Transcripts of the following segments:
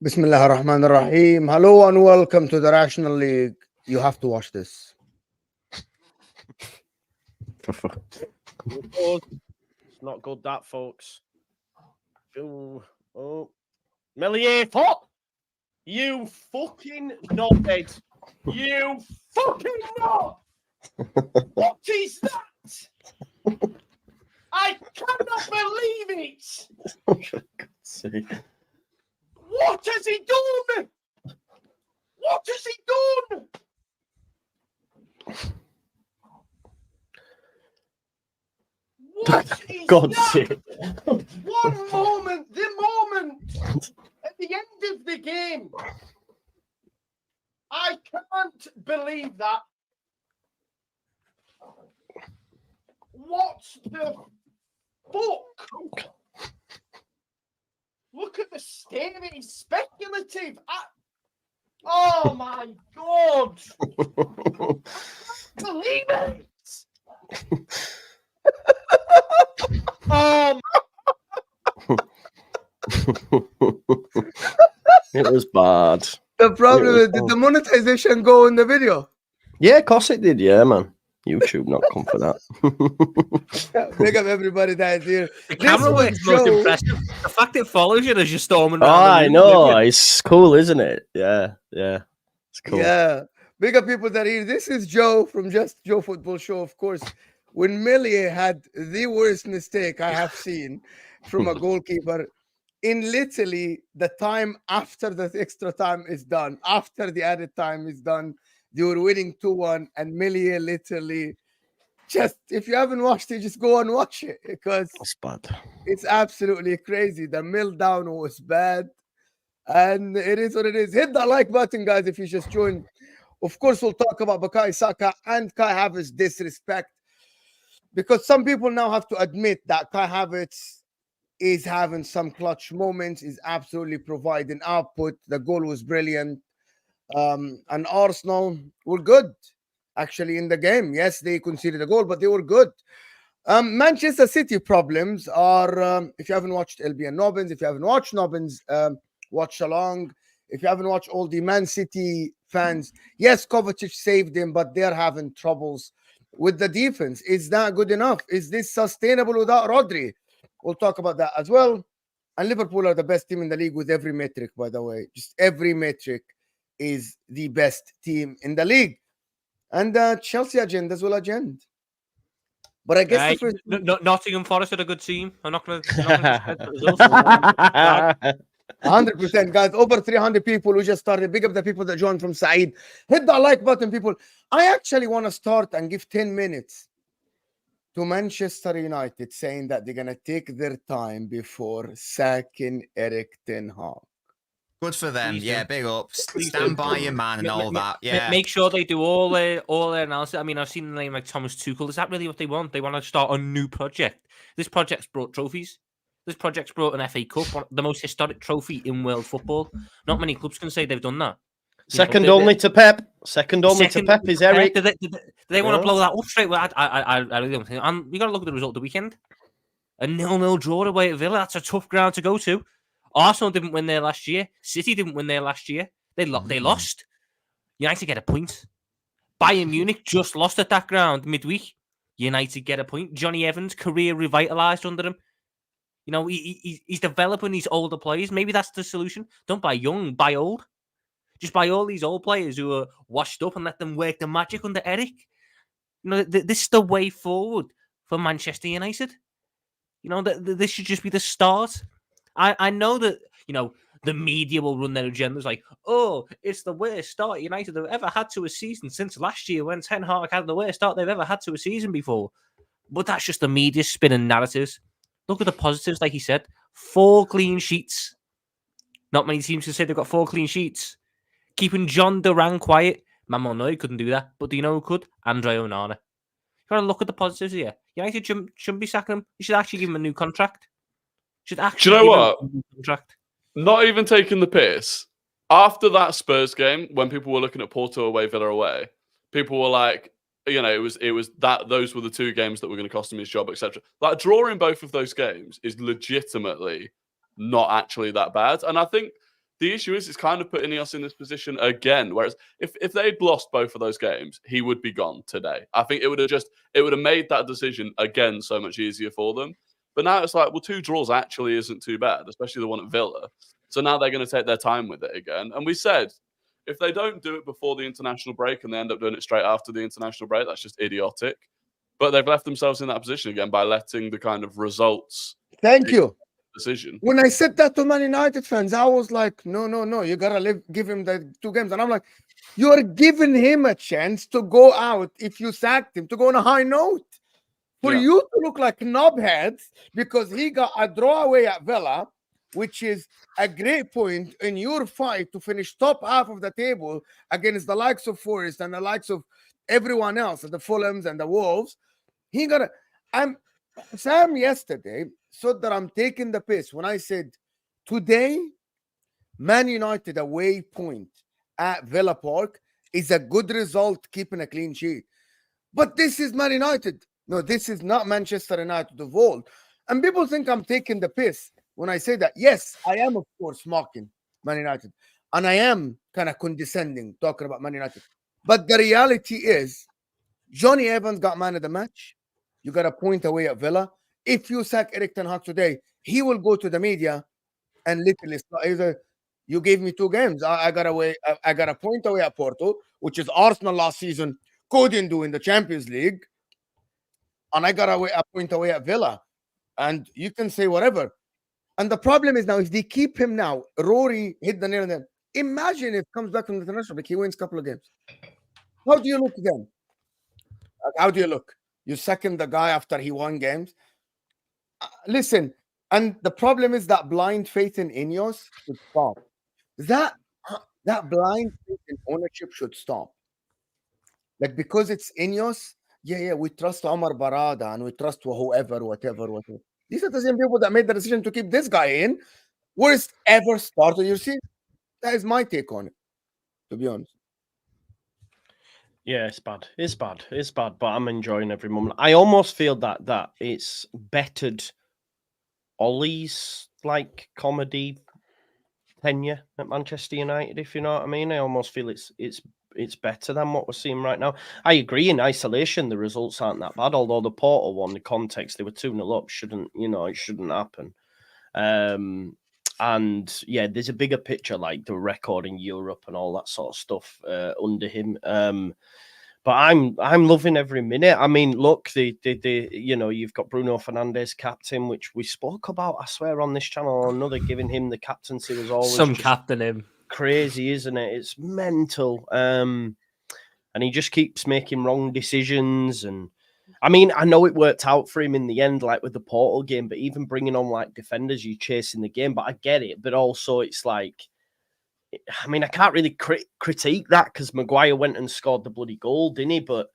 Bismillah ar-Rahman ar-Rahim. Hello and welcome to the Rational League. You have to watch this. It's not good, that, folks. Oh. Melier, foot! You fucking knobhead. You fucking knob! What is that? I cannot believe it! For God's sake. What has he done? What has he done? What is God's that? sake. One moment, the moment at the end of the game. I can't believe that. What the fuck? Look at the state of it. He's speculative. Oh my God. I can't believe it. Oh It was bad. The problem is, did the monetization go in the video? Yeah, of course it did. Yeah, man. YouTube not come for that. Big up everybody that is here. The camera work's most impressive. The fact it follows you as you're storming around. I know. It's cool, isn't it? Yeah. It's cool. Yeah. Big up people that are here. This is Joe from Just Joe Football Show, of course. When Melier had the worst mistake I have seen from a goalkeeper in literally the time after the extra time is done, after the added time is done, they were winning 2-1, and Melier literally just, if you haven't watched it, just go and watch it because It's bad. It's absolutely crazy. The mill down was bad, and it is what it is. Hit that like button, guys, if you just joined. Of course, we'll talk about Bukayo Saka and Kai Havertz disrespect, because some people now have to admit that Kai Havertz is having some clutch moments, is absolutely providing output. The goal was brilliant. And Arsenal were good, actually, in the game. Yes, they conceded a goal, but they were good. Manchester City problems are, if you haven't watched LB and Nobbins, if you haven't watched Nobbins, watch along. If you haven't watched all the Man City fans, yes, Kovacic saved him, but they're having troubles with the defense. Is that good enough? Is this sustainable without Rodri? We'll talk about that as well. And Liverpool are the best team in the league with every metric, by the way. Just every metric is the best team in the league. And Chelsea agendas will agenda. But I guess the first... Nottingham Forest are a good team. I'm not going to. 100%, guys. Over 300 people who just started. Big up the people that joined from Saeed. Hit that like button, people. I actually want to start and give 10 minutes to Manchester United, saying that they're going to take their time before sacking Erik ten Hag. Good for them. Please yeah, do. big up. Stand by your man and all that. Yeah. Make sure they do all their analysis. I mean, I've seen the name like Thomas Tuchel. Is that really what they want? They want to start a new project. This project's brought trophies. This project's brought an FA Cup, the most historic trophy in world football. Not many clubs can say they've done that. Second only to Pep. Second only to Pep is Eric. Do they want to blow that up straight? Well, I really don't think. And we got to look at the result of the weekend. A 0-0 draw away at Villa. That's a tough ground to go to. Arsenal didn't win there last year. City didn't win there last year. They lost. United get a point. Bayern Munich just lost at that ground midweek. United get a point. Johnny Evans' career revitalised under him. You know, he's developing these older players. Maybe that's the solution. Don't buy young, buy old. Just buy all these old players who are washed up and let them work the magic under Eric. You know, this is the way forward for Manchester United. You know, this should just be the start. I know that, you know, the media will run their agendas like, oh, it's the worst start United have ever had to a season since last year when Ten Hag had the worst start they've ever had to a season before. But that's just the media spinning narratives. Look at the positives, like he said. 4 clean sheets. Not many teams can say they've got 4 clean sheets. Keeping John Duran quiet. Manuel Neuer couldn't do that. But do you know who could? Andre Onana. You've got to look at the positives here. United shouldn't be sacking him. You should actually give him a new contract. Do you know what? Not even taking the piss. After that Spurs game, when people were looking at Porto away, Villa away, people were like, you know, it was that those were the 2 games that were going to cost him his job, etc. Like, drawing both of those games is legitimately not actually that bad. And I think the issue is it's kind of putting us in this position again. Whereas if they'd lost both of those games, he would be gone today. I think it would have made that decision again so much easier for them. But now it's like, well, 2 draws actually isn't too bad, especially the one at Villa. So now they're going to take their time with it again. And we said, if they don't do it before the international break and they end up doing it straight after the international break, that's just idiotic. But they've left themselves in that position again by letting the kind of results. Thank you. Decision. When I said that to Man United fans, I was like, no, you gotta give him the 2 games. And I'm like, you're giving him a chance to go out if you sacked him, to go on a high note. For you to look like knobheads because he got a draw away at Villa, which is a great point in your fight to finish top half of the table against the likes of Forest and the likes of everyone else, the Fulhams and the Wolves. Sam yesterday said that I'm taking the piss when I said today, Man United away point at Villa Park is a good result, keeping a clean sheet. But this is Man United. No, this is not Manchester United of old. And people think I'm taking the piss when I say that. Yes, I am, of course, mocking Man United. And I am kind of condescending, talking about Man United. But the reality is, Johnny Evans got man of the match. You got a point away at Villa. If you sack Erik ten Hag today, he will go to the media and literally either you gave me 2 games. I got a point away at Porto, which is Arsenal last season couldn't do in the Champions League. And I got a point away at Villa. And you can say whatever. And the problem is now, if they keep him now, Rory hit the nail on the head. Imagine if he comes back from the international break, he wins a couple of games. How do you look then? How do you look? You second the guy after he won games. Listen, and the problem is that blind faith in Ineos should stop. That blind faith in ownership should stop. Like, because it's Ineos, yeah, we trust Omar Barada and we trust whoever, whatever. These are the same people that made the decision to keep this guy in. Worst ever start of your season. That is my take on it, to be honest. Yeah, it's bad. It's bad. It's bad, but I'm enjoying every moment. I almost feel that it's bettered Ollie's like comedy tenure at Manchester United, if you know what I mean. I almost feel it's better than what we're seeing right now. I agree, in isolation, the results aren't that bad, although the Porto one, the context, they were 2-0 up, it shouldn't happen. And yeah, there's a bigger picture, like the record in Europe and all that sort of stuff under him. But I'm loving every minute. I mean, look, you've got Bruno Fernandes captain, which we spoke about, I swear, on this channel or another. Giving him the captaincy was always some captain him. Crazy, isn't it? It's mental. And he just keeps making wrong decisions. And I mean, I know it worked out for him in the end, like with the Porto game, but even bringing on like defenders, you chasing the game. But I get it. But also, it's like, I mean, I can't really critique that because Maguire went and scored the bloody goal, didn't he? But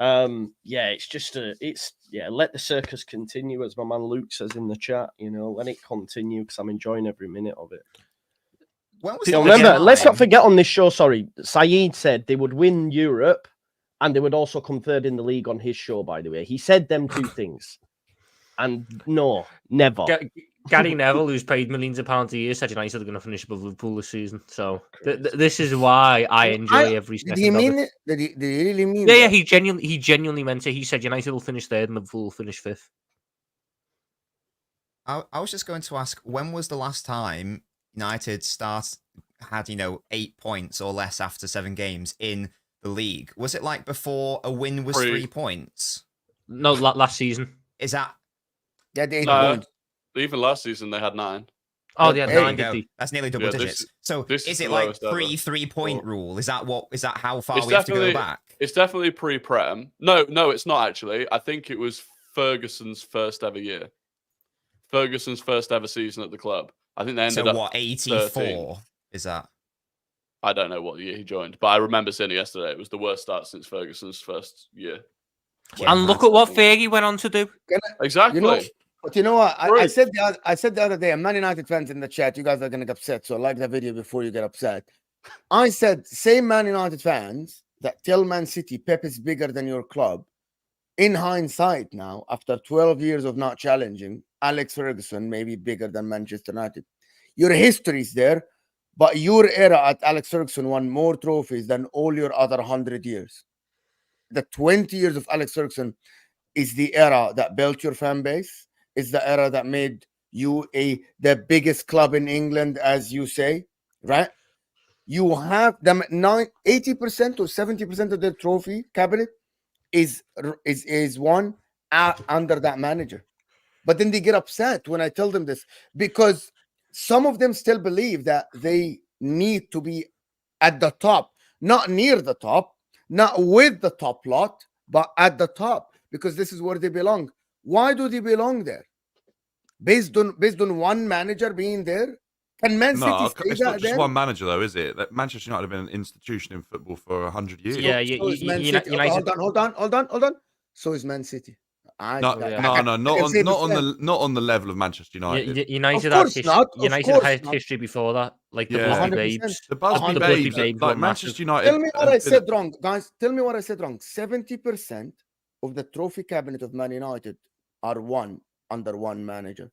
yeah, it's just let the circus continue, as my man Luke says in the chat. Let it continue because I'm enjoying every minute of it. Remember, let's not forget on this show. Sorry, Saeed said they would win Europe, and they would also come third in the league on his show. By the way, he said them two things, and no, never. Gary Neville, who's paid millions of pounds a year, said United are going to finish above Liverpool this season. So this is why I enjoy every second. Did he mean it? Did he really mean? Yeah, he genuinely meant it. He said United will finish third and Liverpool will finish fifth. I was just going to ask, when was the last time United had 8 points or less after 7 games in the league? Was it like before a win was 3 points? No, last season. Is that? Yeah, they 8 points. Even last season they had 9. Oh, they had 9. That's nearly double digits. This is is it the like lowest ever. pre-3-point rule? Is that how far It's we have to go back? It's definitely pre-Prem. No, it's not actually. I think it was Ferguson's first ever year. Ferguson's first ever season at the club. I think they ended up 84 13. Is that? I don't know what year he joined, but I remember seeing it yesterday. It was the worst start since Ferguson's first year. Yeah, and look at what Fergie went on to do. Exactly. But you know what? I said the other day, Man United fans in the chat, you guys are going to get upset. So like the video before you get upset. I said, same Man United fans that tell Man City Pep is bigger than your club. In hindsight now, after 12 years of not challenging, Alex Ferguson may be bigger than Manchester United. Your history is there, but your era at Alex Ferguson won more trophies than all your other 100 years. The 20 years of Alex Ferguson is the era that built your fan base. Is the era that made you the biggest club in England, as you say, right? You have them 80% or 70% of their trophy cabinet is won under that manager. But then they get upset when I tell them this because some of them still believe that they need to be at the top, not near the top, not with the top lot, but at the top because this is where they belong. Why do they belong there? Based on one manager being there? Can Man City stay it's not just there? one manager, though, is it? That Manchester United have been an institution in football for 100 years. Yeah, United. Hold on. So is Man City. Not on the level of Manchester United. United had history before that, like the Busby Babes. The Busby Babes, like Manchester United. Tell me what I said wrong, guys. Tell me what I said wrong. 70% of the trophy cabinet of Man United are won under one manager.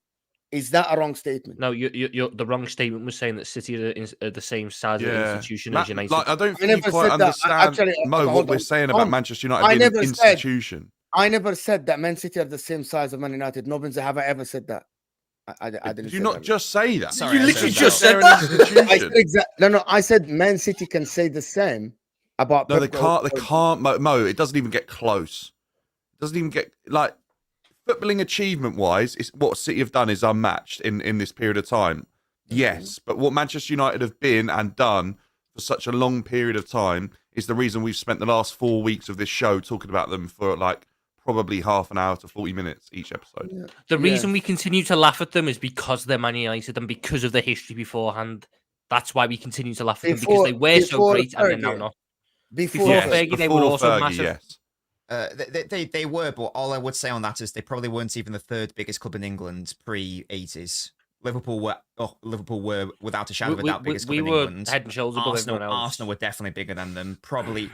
Is that a wrong statement? No, the wrong statement was saying that City are the same size of the institution as United. Like, I don't think you quite understand, what we're saying about Manchester United being an institution. I never said that Man City are the same size of Man United. No one's ever said that. I didn't. Did you not just say that? Sorry, you literally just said that. I said Man City can say the same about. No, they can't. They can't. Mo, it doesn't even get close. It doesn't even get like footballing achievement wise. It's what City have done is unmatched in this period of time. Yes, but what Manchester United have been and done for such a long period of time is the reason we've spent the last 4 weeks of this show talking about them for like probably half an hour to 40 minutes each episode. Yeah. The reason we continue to laugh at them is because they're Man United and because of the history beforehand. That's why we continue to laugh at them, because they were so great and they're now not. Before Before Fergie. Fergie, they were also Fergie, massive. yes. They were, but all I would say on that is they probably weren't even the third biggest club in England pre-80s. Liverpool were without a shadow of a doubt biggest club we in were England. head and shoulders above everyone else. Arsenal were definitely bigger than them. Probably,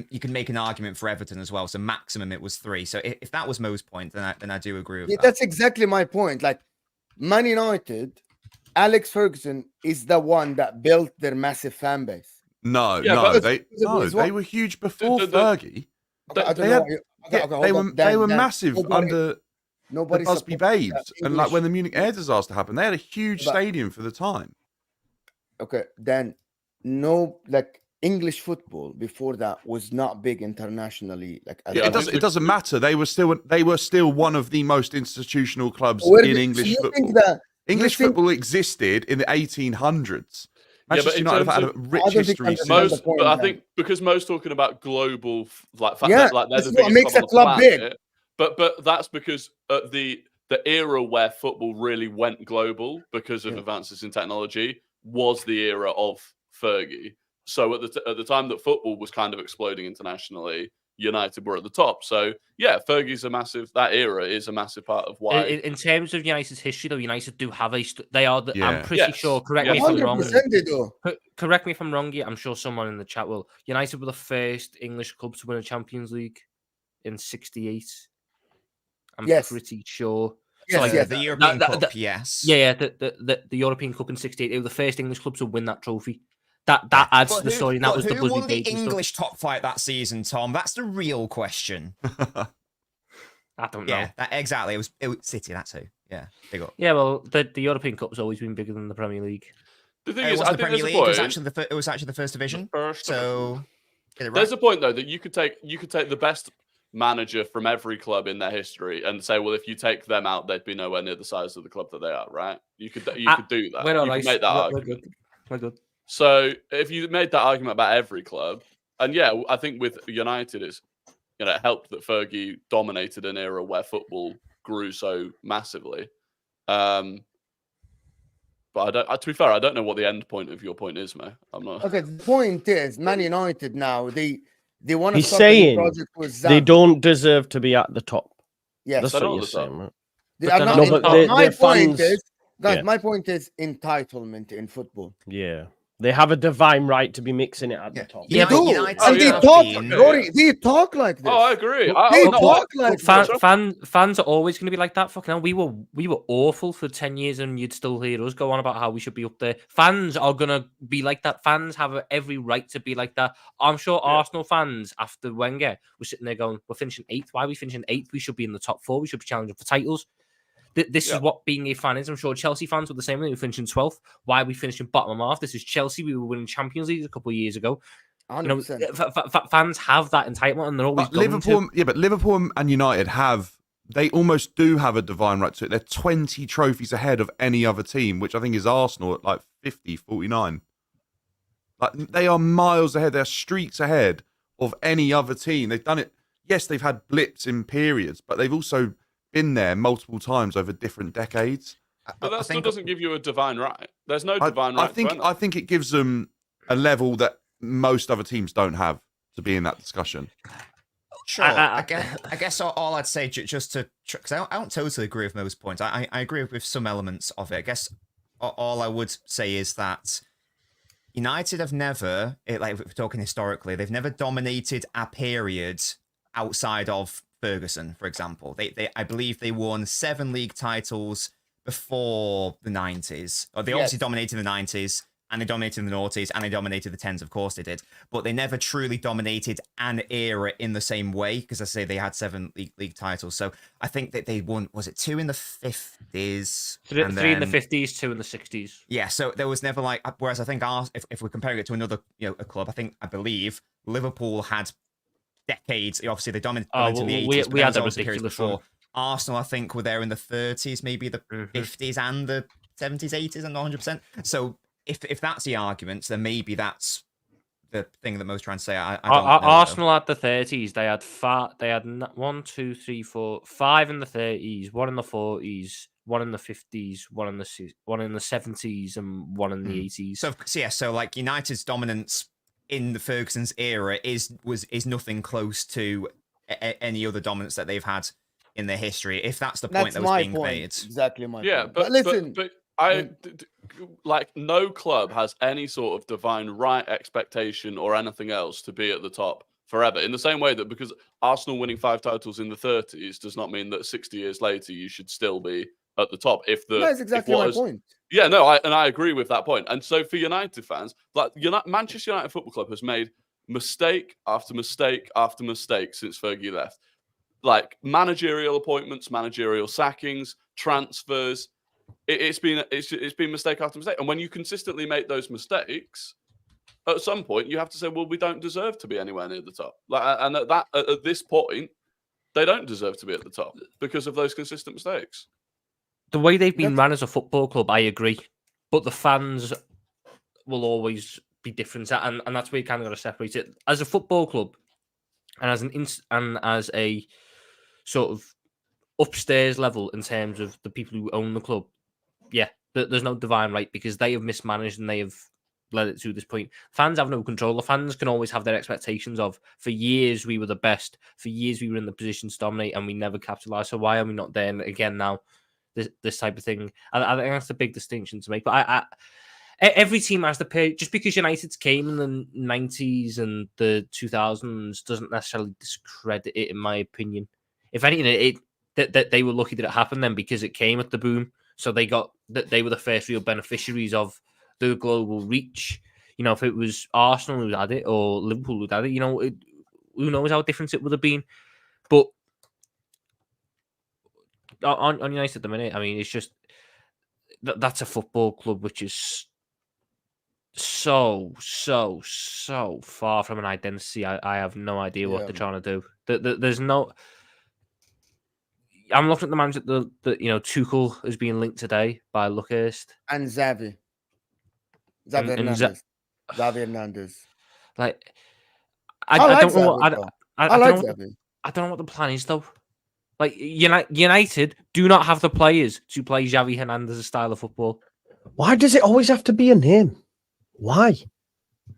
you can make an argument for Everton as well. So maximum it was 3. So if that was Mo's point, then I do agree with Yeah, that. that's exactly my point. Like Man United, Alex Ferguson is the one that built their massive fan base. No, Yeah, no, but- they were huge before the- Fergie. Okay, I don't They know had- what you- Yeah, okay, hold on. they were Dan, massive nobody- under the nobody Busby supports Babes, that and like when the English- Munich air disaster happened, they had a huge But- stadium for the time. Okay, then no, like English football before that was not big internationally. Like as Yeah, It much. doesn't. It doesn't matter. They were still one of the most institutional clubs Where in do- English so you football. think that English think- football existed in the 1800s. Yeah, but Manchester in United have terms had a of- rich I don't think history. that's since- the most- Most, point, but I Dan. think because Mo's talking about global, like Yeah, like they're this the is what biggest makes club a on the club big. planet. But that's because the era where football really went global because of Yeah. advances in technology was the era of Fergie. So at the time that football was kind of exploding internationally, United were at the top. So yeah, Fergie's that era is a massive part of why. In terms of United's history, though, United do have they are. I'm Yeah. pretty Yes. sure. Correct Yeah. me if I'm wrong. 100% they do. Correct me if I'm wrong. Yeah, I'm sure someone in the chat will. United were the first English club to win a Champions League in '68. I'm Yes. pretty sure. Yes, like, yes. The European that- Cup, that- yes. Yeah, the European Cup in '68. They were the first English club to win that trophy. That adds But to the story. And that but was the who Busby won the Babes and stuff. English top flight that season, Tom? That's the real question. I don't know. Yeah, exactly. It was City. That's who. Yeah, big up. Yeah, well, the European Cup's always been bigger than the Premier League. The thing It is, wasn't I the think Premier there's a League. It was point. actually the first division. First So get it right. There's a point though that you could take the best manager from every club in their history and say, well, if you take them out, they'd be nowhere near the size of the club that they are, right? You could do that. We're all You right. could make that We're argument. good. We're good. So if you made that argument about every club, and yeah, I think with United, it helped that Fergie dominated an era where football grew so massively. But to be fair, I don't know what the end point of your point is, mate. I'm not. Okay, the point is, Man United now they want to He's start a new saying project with They Zam. don't deserve to be at the top. Yes, That's They're what not you're at the top. saying, right? they but are they're not. not- in- but my their point fans- is, guys, yeah. my point is entitlement in football. Yeah. They have a divine right to be mixing it at the Yeah. top. They Yeah, do, United and they have talk. been- Rory, they talk like this. Oh, I agree. They No, talk like this. Fans are always going to be like that. Fucking hell, we were awful for 10 years, and you'd still hear us go on about how we should be up there. Fans are going to be like that. Fans have every right to be like that. I'm sure Arsenal fans after Wenger were sitting there going, "We're finishing 8th. Why are we finishing 8th? We should be in the top 4. We should be challenging for titles." This Yeah. is what being a fan is. I'm sure Chelsea fans were the same. They were finishing 12th. Why are we finishing bottom half? This is Chelsea. We were winning Champions League a couple of years ago. You know, 100%. fans have that entitlement, and they're always But going Liverpool, to. but Liverpool and United they almost do have a divine right to it. They're 20 trophies ahead of any other team, which I think is Arsenal at like 50, 49. Like they are miles ahead. They're streets ahead of any other team. They've done it. Yes, they've had blips in periods, but they've also been there multiple times over different decades. But that still doesn't give you a divine right. There's no divine I right. think I think it gives them a level that most other teams don't have to be in that discussion. Sure. I guess all I'd say just to because I don't totally agree with most points. I agree with some elements of it. I guess all I would say is that United have never, like if we're talking historically, they've never dominated a period outside of Ferguson, for example. I believe they won 7 league titles before the 90s. Or they obviously dominated the 90s, and they dominated the noughties, and they dominated the 10s, of course they did. But they never truly dominated an era in the same way, because I say they had 7 league titles. So I think that they won, was it 2 in the 50s? 3 and in the then- 50s, 2 in the 60s. Yeah, so there was never like, whereas I think if we're comparing it to another a club, I believe Liverpool had decades. Obviously, they dominated in the 80s. we but then had there a was periods ridiculous before. run. Arsenal, I think, were there in the 30s, maybe the 50s and the 70s, 80s, and 100%. So if that's the argument, then maybe that's the thing that most trying to say. I don't know, Arsenal at the 30s, they had 1, 2, 3, 4, 5 in the 30s, 1 in the 40s, 1 in the 50s, 1 in the 70s, and 1 in the 80s. So like United's dominance in the Ferguson's era is nothing close to any other dominance that they've had in their history. If that's the point That's that was my being point. made. Exactly my Yeah, point. but listen, but like no club has any sort of divine right expectation or anything else to be at the top forever. In the same way that because Arsenal winning 5 titles in the 30s does not mean that 60 years later you should still be at the top. that's exactly my point. Yeah, no, I agree with that point. And so for United fans, like Manchester United Football Club has made mistake after mistake after mistake since Fergie left. Like managerial appointments, managerial sackings, transfers. It's been mistake after mistake. And when you consistently make those mistakes, at some point you have to say, well, we don't deserve to be anywhere near the top. Like, and at this point, they don't deserve to be at the top because of those consistent mistakes. The way they've been run as a football club, I agree, but the fans will always be different, and that's where you kind of got to separate it. As a football club, and as a sort of upstairs level in terms of the people who own the club, yeah, there's no divine right because they have mismanaged and they have led it to this point. Fans have no control. The fans can always have their expectations of, for years we were the best, for years we were in the position to dominate, and we never capitalised. So why are we not there again now? This type of thing. I think that's the big distinction to make. But every team has the period. Just because United came in the 90s and the 2000s doesn't necessarily discredit it, in my opinion. If anything, that they were lucky that it happened then because it came at the boom. So they were the first real beneficiaries of the global reach. You know, if it was Arsenal who had it or Liverpool who had it, you know, who knows how different it would have been. But on United at the minute, I mean, it's just that's a football club which is so far from an identity. I have no idea what they're trying to do. There's no. I'm looking at the manager that you know Tuchel is being linked today by Luckhurst And Xavi Hernandez. Like I I like don't know. Xavi, I I like don't know. Xavi. I don't know what the plan is though. Like United do not have the players to play Xavi Hernandez's style of football. Why does it always have to be a name? Why?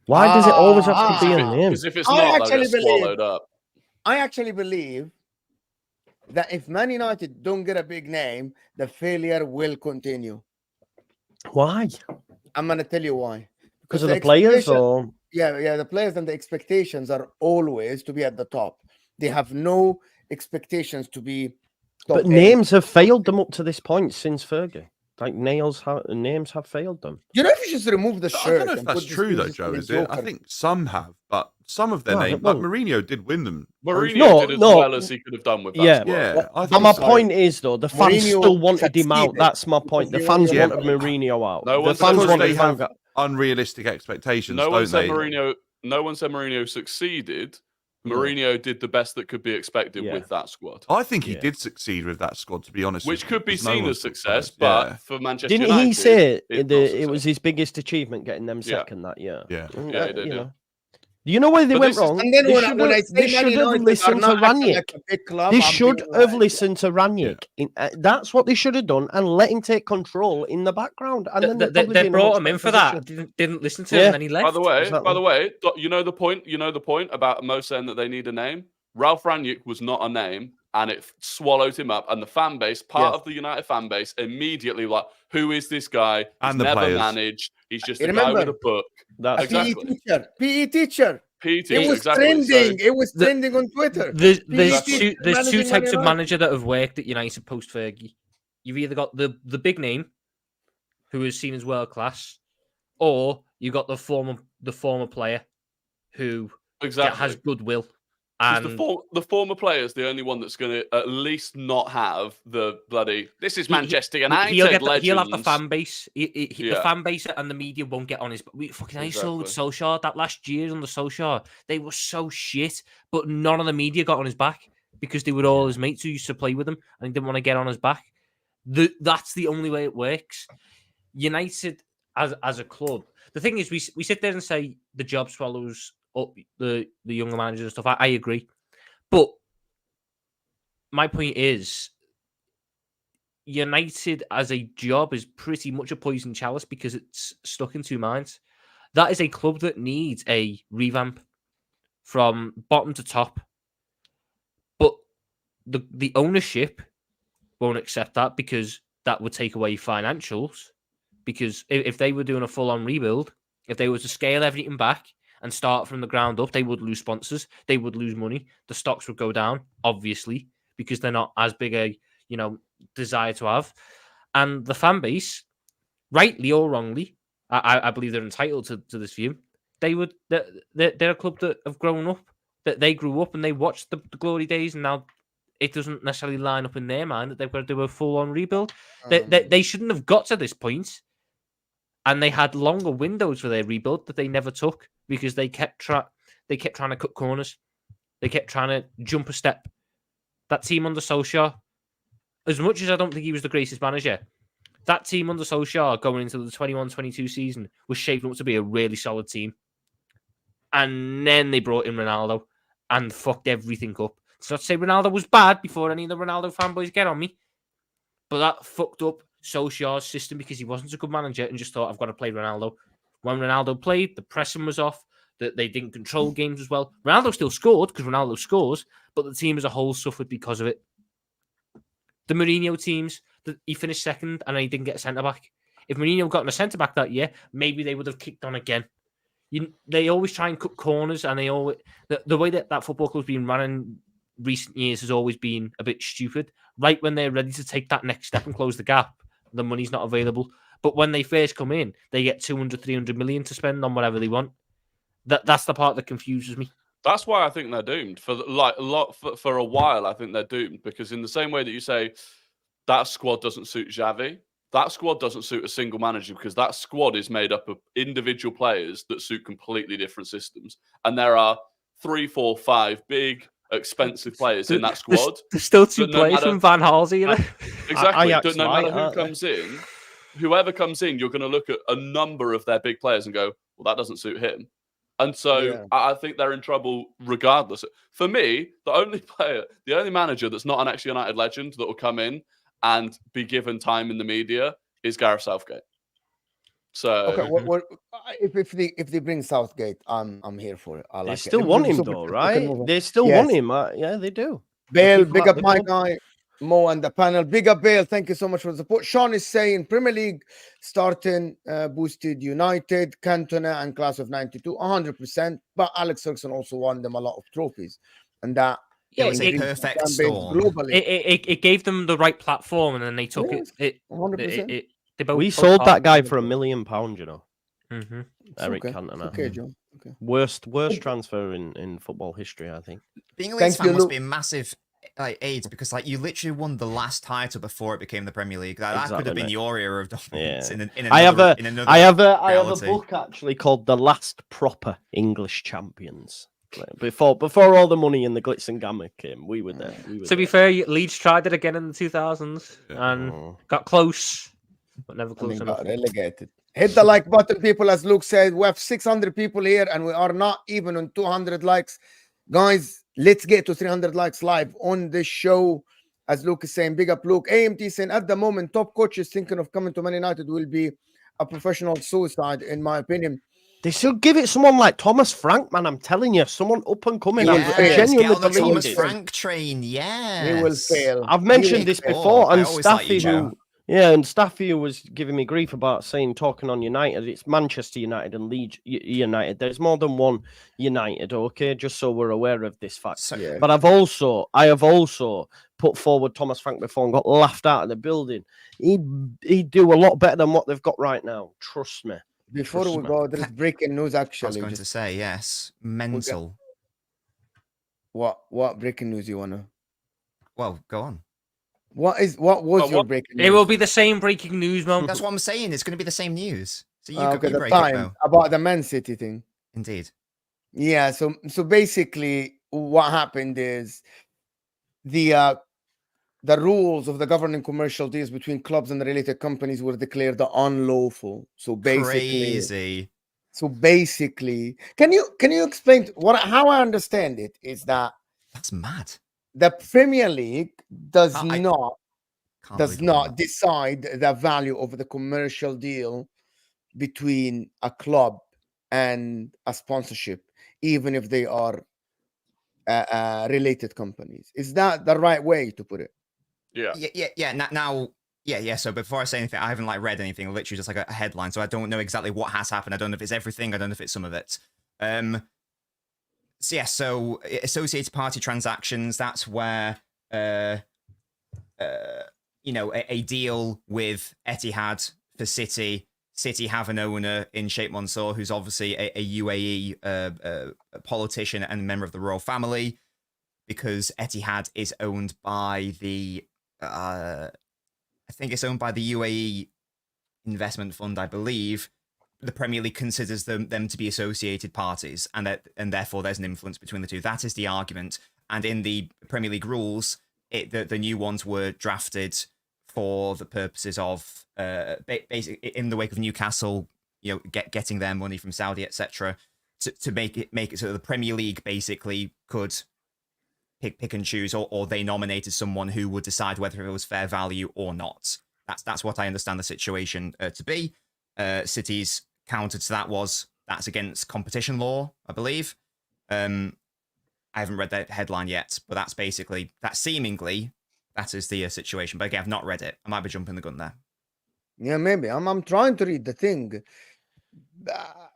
Why does it always have to be a name? Because if it's not, they'll get swallowed up. I actually believe that if Man United don't get a big name, the failure will continue. Why? I'm going to tell you why. Because of the players, or yeah, the players and the expectations are always to be at the top. They have no expectations to be top. But names have failed them up to this point since Fergie. Like names have failed them. You know, if you just remove the shirt. I don't know if that's true though, Joe. Is it? I think some have, but some of their names, like Mourinho, did win them. Mourinho did as well as he could have done with that. Yeah. But my point is though, the fans still wanted him out. That's my point. The fans wanted Mourinho out. The fans wanted they have unrealistic expectations. No one said Mourinho succeeded. Mourinho did the best that could be expected with that squad. I think he did succeed with that squad, to be honest. Which could be seen as success, but for Manchester United... Didn't he say it was his biggest achievement getting them second that year? Yeah. He did, You know where they went wrong? And then they should have listened to Ranić. They should have listened to Ranić. That's what they should have done and let him take control in the background. And then they brought him in for that. Didn't listen to him, and then he left. By the way, you know the point about Mo saying that they need a name. Ralph Ranić was not a name, and it swallowed him up. And the fan base, part of the United fan base, immediately like, who is this guy? He's and the never players. Managed. He's just a guy with a book. That's PE teacher. It was trending. It was trending on Twitter. There's two types of manager that have worked at United post Fergie. You've either got the big name, who is seen as world class, or you got the former player who has goodwill. And the former player is the only one that's going to at least not have the bloody. This is Manchester United. He'll have the fan base. The fan base and the media won't get on his. I saw with Solskjaer that last year on the Solskjaer, they were so shit, but none of the media got on his back because they were all his mates who used to play with him and he didn't want to get on his back. That's the only way it works. United as a club. The thing is, we sit there and say the job swallows up the younger managers and stuff. I agree. But my point is United as a job is pretty much a poison chalice because it's stuck in two minds. That is a club that needs a revamp from bottom to top. But the ownership won't accept that because that would take away financials. Because if they were doing a full-on rebuild, if they were to scale everything back and start from the ground up, they would lose sponsors, they would lose money, the stocks would go down, obviously, because they're not as big a desire to have. And the fan base, rightly or wrongly, I believe they're entitled to this view. They're a club that have grown up, that they grew up and they watched the glory days, and now it doesn't necessarily line up in their mind that they've got to do a full-on rebuild. They shouldn't have got to this point, and they had longer windows for their rebuild that they never took because they kept trying to cut corners. They kept trying to jump a step. That team under Solskjaer, as much as I don't think he was the greatest manager, that team under Solskjaer going into the 21-22 season was shaping up to be a really solid team. And then they brought in Ronaldo and fucked everything up. It's not to say Ronaldo was bad before any of the Ronaldo fanboys get on me, but that fucked up Solskjaer's system because he wasn't a good manager and just thought, I've got to play Ronaldo. When Ronaldo played, the pressing was off, that they didn't control games as well. Ronaldo still scored because Ronaldo scores, but the team as a whole suffered because of it. The Mourinho teams, he finished second and he didn't get a centre-back. If Mourinho got a centre-back that year, maybe they would have kicked on again. They always try and cut corners, and they always the way that football club's been run in recent years has always been a bit stupid. Right when they're ready to take that next step and close the gap, the money's not available. But when they first come in, they get 200, 300 million to spend on whatever they want. That's the part that confuses me. That's why I think they're doomed for a while. I think they're doomed because in the same way that you say that squad doesn't suit Xavi, that squad doesn't suit a single manager because that squad is made up of individual players that suit completely different systems. And there are 3, 4, 5 big, expensive players in that squad. There's still 2 players from Van Halsey, you know? Exactly. No matter who comes in, whoever comes in, you're going to look at a number of their big players and go, well, that doesn't suit him. And so I think they're in trouble regardless. For me, the only manager that's not an ex-United legend that will come in and be given time in the media is Gareth Southgate. So okay, if they bring Southgate, I'm here for it. They still want him though, right? They still want him. Yeah, they do. Bale, big up my guy. Mo and the panel. Big up Bale. Thank you so much for the support. Sean is saying Premier League starting boosted United, Cantona, and class of 92, 100%. But Alex Ferguson also won them a lot of trophies. And that it's a perfect storm. It gave them the right platform, and then they took it. 100%. We sold that guy for £1 million, you know. Mm-hmm. Eric Cantona. Okay, John. Okay. Worst transfer in football history, I think. Being a Leeds fan must be a massive aids because you literally won the last title before it became the Premier League. That could have been your era of dominance. Yeah. I have a book actually called The Last Proper English Champions. Before all the money and the glitz and glamour came, we were there. To be fair, Leeds tried it again in the 2000s and got close, but never close enough. Got relegated. Hit the like button, people. As Luke said, we have 600 people here and we are not even on 200 likes. Guys, let's get to 300 likes live on this show. As Luke is saying, big up Luke. AMT saying, at the moment, top coaches thinking of coming to Man United will be a professional suicide, in my opinion. They should give it someone like Thomas Frank, man. I'm telling you, someone up and coming. Genuinely the Thomas Frank train, He will fail. I've mentioned this before, and Staffy was giving me grief about talking on United. It's Manchester United and Leeds United. There's more than one United, okay? Just so we're aware of this fact. But I have also put forward Thomas Frank before and got laughed out of the building. He'd do a lot better than what they've got right now. Trust me. Before we go, there's breaking news actually. I was going to say, yes. Mental. What breaking news you wanna? Well, go on. What was your breaking news? It will be the same breaking news, man. That's what I'm saying. It's going to be the same news. So you the break time it now. about the Man City thing. Indeed. Yeah. So basically, what happened is the rules of the governing commercial deals between clubs and related companies were declared unlawful. So basically, can you explain how I understand it? Is that that's mad. The Premier League does not decide the value of the commercial deal between a club and a sponsorship, even if they are related companies. Is that the right way to put it? Yeah. Yeah. So before I say anything, I haven't like read anything. Literally just like a headline, so I don't know exactly what has happened. I don't know if it's everything. I don't know if it's some of it. So associated party transactions. That's where a deal with Etihad for City. City have an owner in Sheikh Mansour, who's obviously a UAE politician and a member of the royal family, because Etihad is owned by the I think it's owned by the UAE investment fund, I believe. The Premier League considers them to be associated parties, and therefore there's an influence between the two. That is the argument. And in the Premier League rules, the new ones were drafted for the purposes of basically in the wake of Newcastle, getting their money from Saudi, etc., to make it so that the Premier League basically could pick and choose, or they nominated someone who would decide whether it was fair value or not. That's what I understand the situation to be. City's counter to that was that's against competition law, I believe. I haven't read the headline yet, but that's basically seemingly that is the situation. But again, I've not read it. I might be jumping the gun there. Yeah, maybe. I'm trying to read the thing.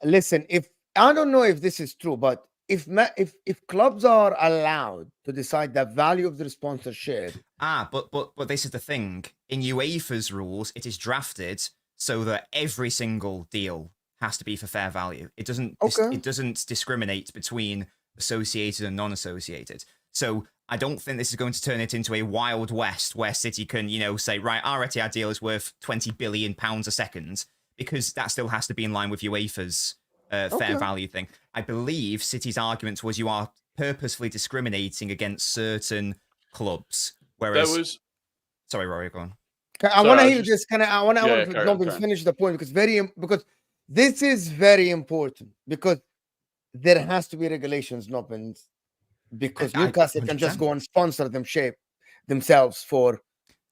Listen, if I don't know if this is true, but if clubs are allowed to decide the value of their sponsorship, but this is the thing. In UEFA's rules, it is drafted so that every single deal has to be for fair value. It doesn't. It doesn't discriminate between associated and non-associated. So I don't think this is going to turn it into a wild west where City can, say, right, our Etihad deal is worth £20 billion a second, because that still has to be in line with UEFA's fair value thing. I believe City's argument was you are purposefully discriminating against certain clubs, whereas sorry, Rory, go on. I want to hear this. I want to finish the point because this is very important, because there has to be regulations, because Newcastle can just go and sponsor themselves for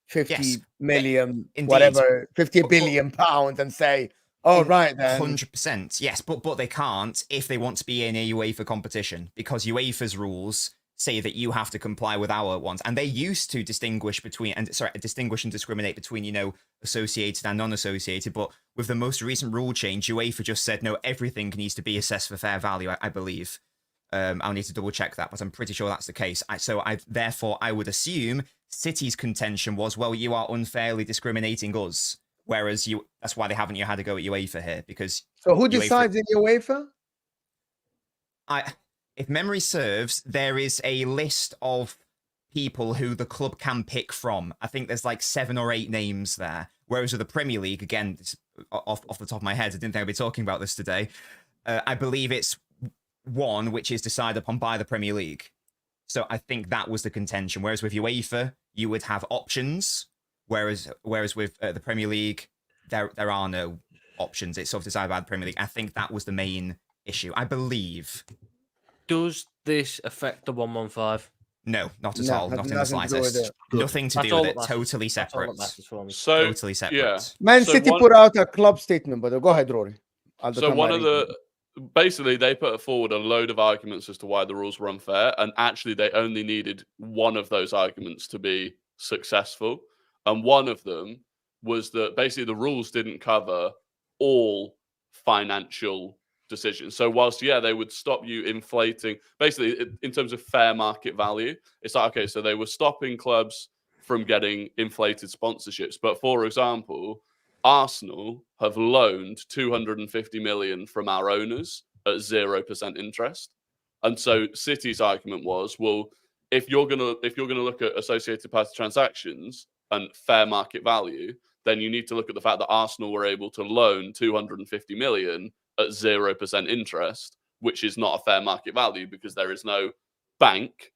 50 million, whatever, 50 billion pounds, and say, oh, right then. 100%, yes, but they can't if they want to be in a UEFA competition, because UEFA's rules say that you have to comply with our ones, and they used to distinguish and discriminate between, associated and non-associated, but with the most recent rule change, UEFA just said, no, everything needs to be assessed for fair value, I believe. I'll need to double check that, but I'm pretty sure that's the case. Therefore, I would assume City's contention was, well, you are unfairly discriminating us, whereas that's why they haven't had to go at UEFA here, because. So who decides in UEFA? If memory serves, there is a list of people who the club can pick from. I think there's like 7 or 8 names there. Whereas with the Premier League, again, off the top of my head, I didn't think I'd be talking about this today. I believe it's one which is decided upon by the Premier League. So I think that was the contention. Whereas with UEFA, you would have options. Whereas with the Premier League, there are no options. It's sort of decided by the Premier League. I think that was the main issue, I believe. Does this affect the 115? No, not at all. Not in the slightest. Nothing to do with it. Totally separate. Totally separate. Yeah. Man City put out a club statement, but go ahead, Rory. Basically, they put forward a load of arguments as to why the rules were unfair, and actually they only needed one of those arguments to be successful. And one of them was that basically the rules didn't cover all financial decisions. So whilst, they would stop you inflating, basically in terms of fair market value, it's like, okay, so they were stopping clubs from getting inflated sponsorships. But for example, Arsenal have loaned 250 million from our owners at 0% interest. And so City's argument was, well, if you're gonna look at associated party transactions and fair market value, then you need to look at the fact that Arsenal were able to loan 250 million at 0% interest, which is not a fair market value because there is no bank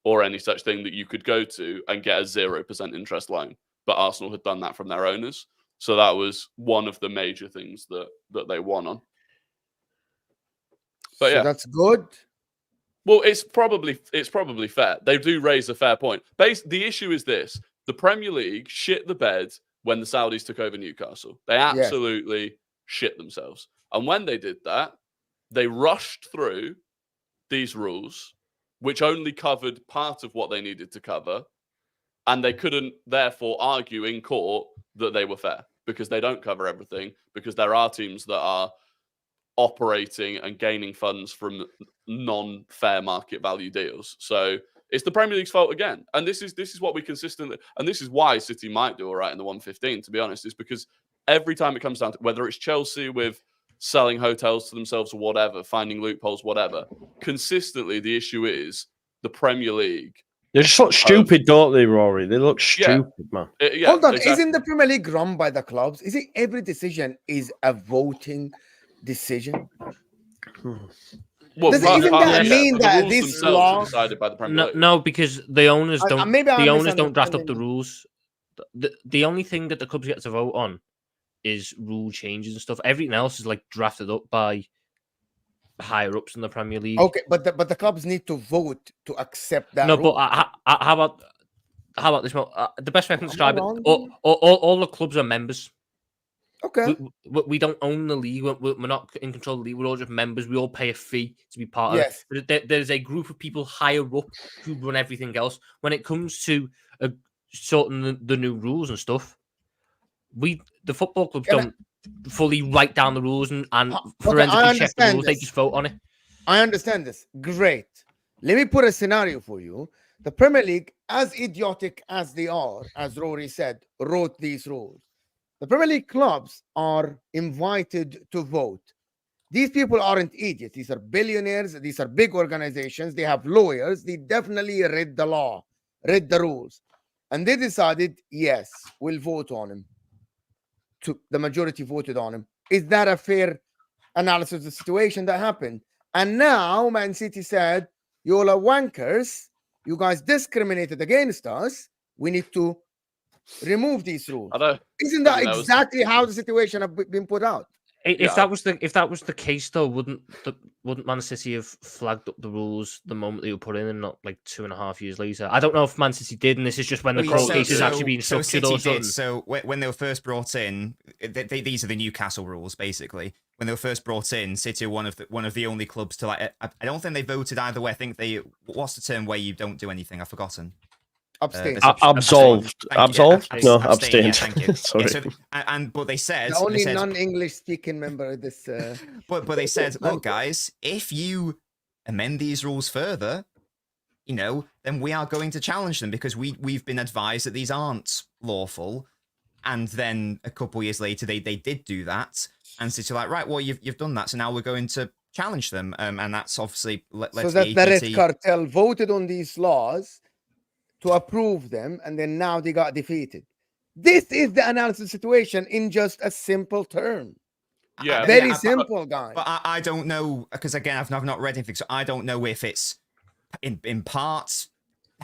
or any such thing that you could go to and get a 0% interest loan. But Arsenal had done that from their owners. So that was one of the major things that they won on. But so that's good. Well, it's probably fair. They do raise a fair point. The issue is this: the Premier League shit the bed when the Saudis took over Newcastle. They absolutely shit themselves. And when they did that, they rushed through these rules, which only covered part of what they needed to cover, and they couldn't therefore argue in court that they were fair because they don't cover everything, because there are teams that are operating and gaining funds from non-fair market value deals. So it's the Premier League's fault again. And this is what we consistently, and this is why City might do all right in the 115, to be honest, is because every time it comes down to whether it's Chelsea with selling hotels to themselves or whatever, finding loopholes, whatever, consistently the issue is the Premier League. They just look stupid, don't they, Rory? They look stupid, man. Hold on, isn't the Premier League run by the clubs? Is it every decision is a voting decision? Well, isn't that mean that this this law decided by the Premier League? No, because the owners don't. The owners don't draft up the misunderstanding. rules. The only thing that the clubs get to vote on is rule changes and stuff. Everything else is like drafted up by higher ups in the Premier League. Okay, but the clubs need to vote to accept that. No, rule. but how about this? The best way I can describe it: all the clubs are members. Okay. We don't own the league. We're not in control of the league. We're all just members. We all pay a fee to be part of it. There's a group of people higher up who run everything else. When it comes to sorting the new rules and stuff, the football clubs don't fully write down the rules and forensically check the rules. They just vote on it. I understand this. Great. Let me put a scenario for you. The Premier League, as idiotic as they are, as Rory said, wrote these rules. The Premier League clubs are invited to vote. These people aren't idiots. These are billionaires. These are big organizations. They have lawyers. They definitely read the law, read the rules. And they decided, yes, we'll vote on him. The majority voted on him. Is that a fair analysis of the situation that happened? And now Man City said, you all are wankers. You guys discriminated against us. We need to remove these rules. Isn't that exactly how the situation have been put out? If that was the case, though, wouldn't Man City have flagged up the rules the moment they were put in, and not like 2.5 years later? I don't know if Man City did, and this is just when the court case is actually being structured or something. So when they were first brought in, these are the Newcastle rules, basically. When they were first brought in, City are one of the only clubs to like. I don't think they voted either way. I think they. What's the term where you don't do anything? I've forgotten. Abstain. Absolved. Absolved? No, abstain. Yeah, abstained. thank you. Sorry. But they said The only non-English speaking member of this. But they said, look, guys, if you amend these rules further, then we are going to challenge them because we've been advised that these aren't lawful. And then a couple years later, they did do that, and so like, right, well, you've done that, so now we're going to challenge them, and that's obviously so that the Red Cartel voted on these laws to approve them, and then now they got defeated. This is the analysis situation in just a simple term. Yeah, very simple, guys. But I don't know, because again, I've not read anything, so I don't know if it's in parts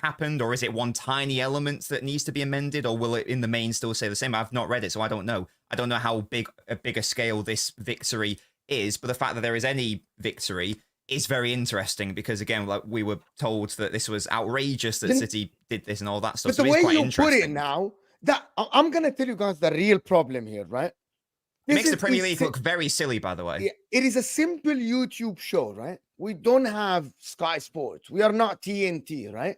happened, or is it one tiny element that needs to be amended, or will it in the main still say the same? I've not read it, so I don't know. I don't know how big a bigger scale this victory is, but the fact that there is any victory is very interesting, because again, like, we were told that this was outrageous that City did this and all that stuff. But the way you put it now, that I'm gonna tell you guys the real problem here, right? It makes the Premier League look very silly, by the way. Yeah, it is a simple YouTube show, right? We don't have Sky Sports. We are not TNT, right?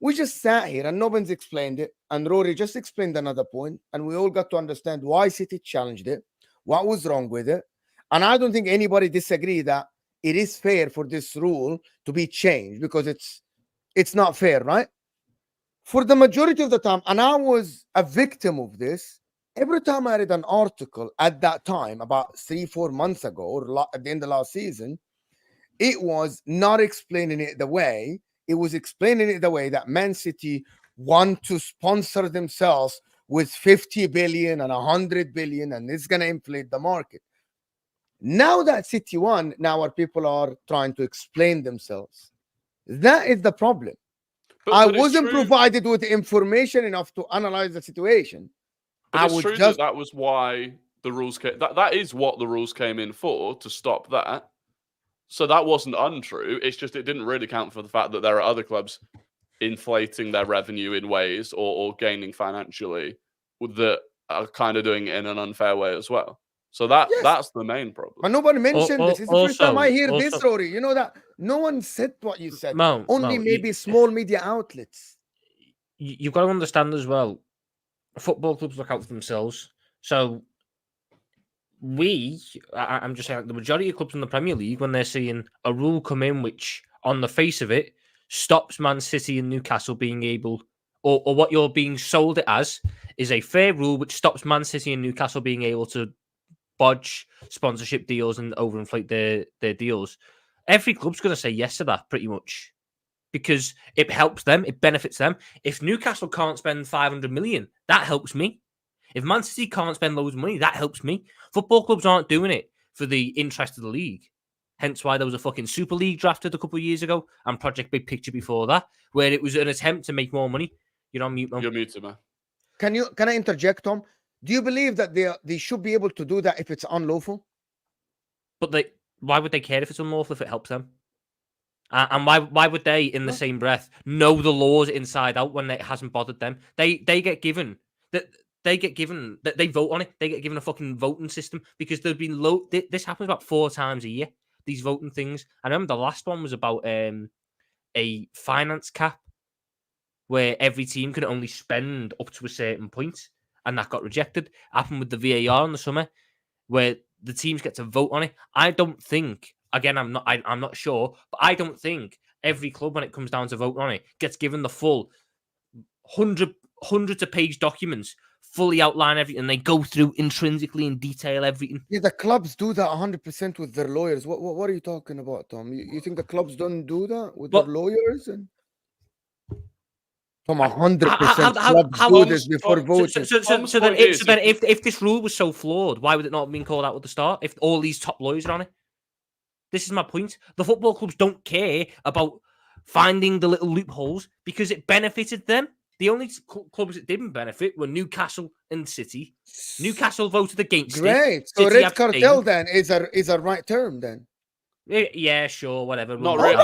We just sat here and no one's explained it. And Rory just explained another point, and we all got to understand why City challenged it, what was wrong with it. And I don't think anybody disagree that it is fair for this rule to be changed, because it's not fair, right? For the majority of the time, and I was a victim of this, every time I read an article at that time, about 3-4 months ago, or at the end of last season, it was not explaining it the way. It was explaining it the way that Man City want to sponsor themselves with 50 billion and 100 billion, and it's going to inflate the market. Now that City won, now our people are trying to explain themselves. That is the problem. But I wasn't provided with information enough to analyze the situation. But it's true that was why the rules came. That is what the rules came in for, to stop that. So that wasn't untrue. It's just it didn't really count for the fact that there are other clubs inflating their revenue in ways or gaining financially that are kind of doing it in an unfair way as well. So that Yes. that's the main problem. But nobody mentioned this. It's the first time I also- hear this, also- Rory. You know that no one said what you said. Mo, Only Mo, maybe small media outlets. you've got to understand as well, football clubs look out for themselves. So I'm just saying, the majority of clubs in the Premier League, when they're seeing a rule come in which, on the face of it, stops Man City and Newcastle being able, or what you're being sold it as, is a fair rule which stops Man City and Newcastle being able to bodge sponsorship deals and overinflate their deals. Every club's going to say yes to that, pretty much, because it helps them, it benefits them. If Newcastle can't spend 500 million, that helps me. If Man City can't spend loads of money, that helps me. Football clubs aren't doing it for the interest of the league. Hence why there was a fucking Super League drafted a couple of years ago and Project Big Picture before that, where it was an attempt to make more money. You're on mute, man. You're muted, man. Can I interject, Tom? Do you believe that they should be able to do that if it's unlawful? But why would they care if it's unlawful if it helps them? And why would they, in the same breath, know the laws inside out when it hasn't bothered them? They get given that. They vote on it. They get given a fucking voting system because there've been this happens about 4 times a year. These voting things. I remember the last one was about a finance cap where every team could only spend up to a certain point, and that got rejected. Happened with the VAR in the summer, where the teams get to vote on it. I don't think. Again, I'm not sure, but I don't think every club, when it comes down to voting on it, gets given the full hundreds of page documents. Fully outline everything, and they go through intrinsically in detail everything. Yeah, the clubs do that 100% with their lawyers. What are you talking about, Tom? You think the clubs don't do that with their lawyers? And Tom, 100% clubs do this before voting. So then if this rule was so flawed, why would it not have been called out at the start? If all these top lawyers are on it, this is my point. The football clubs don't care about finding the little loopholes because it benefited them. The only clubs that didn't benefit were Newcastle and City. Newcastle voted against it. Great. So City red cartel then is a right term then. Yeah, sure, whatever. Why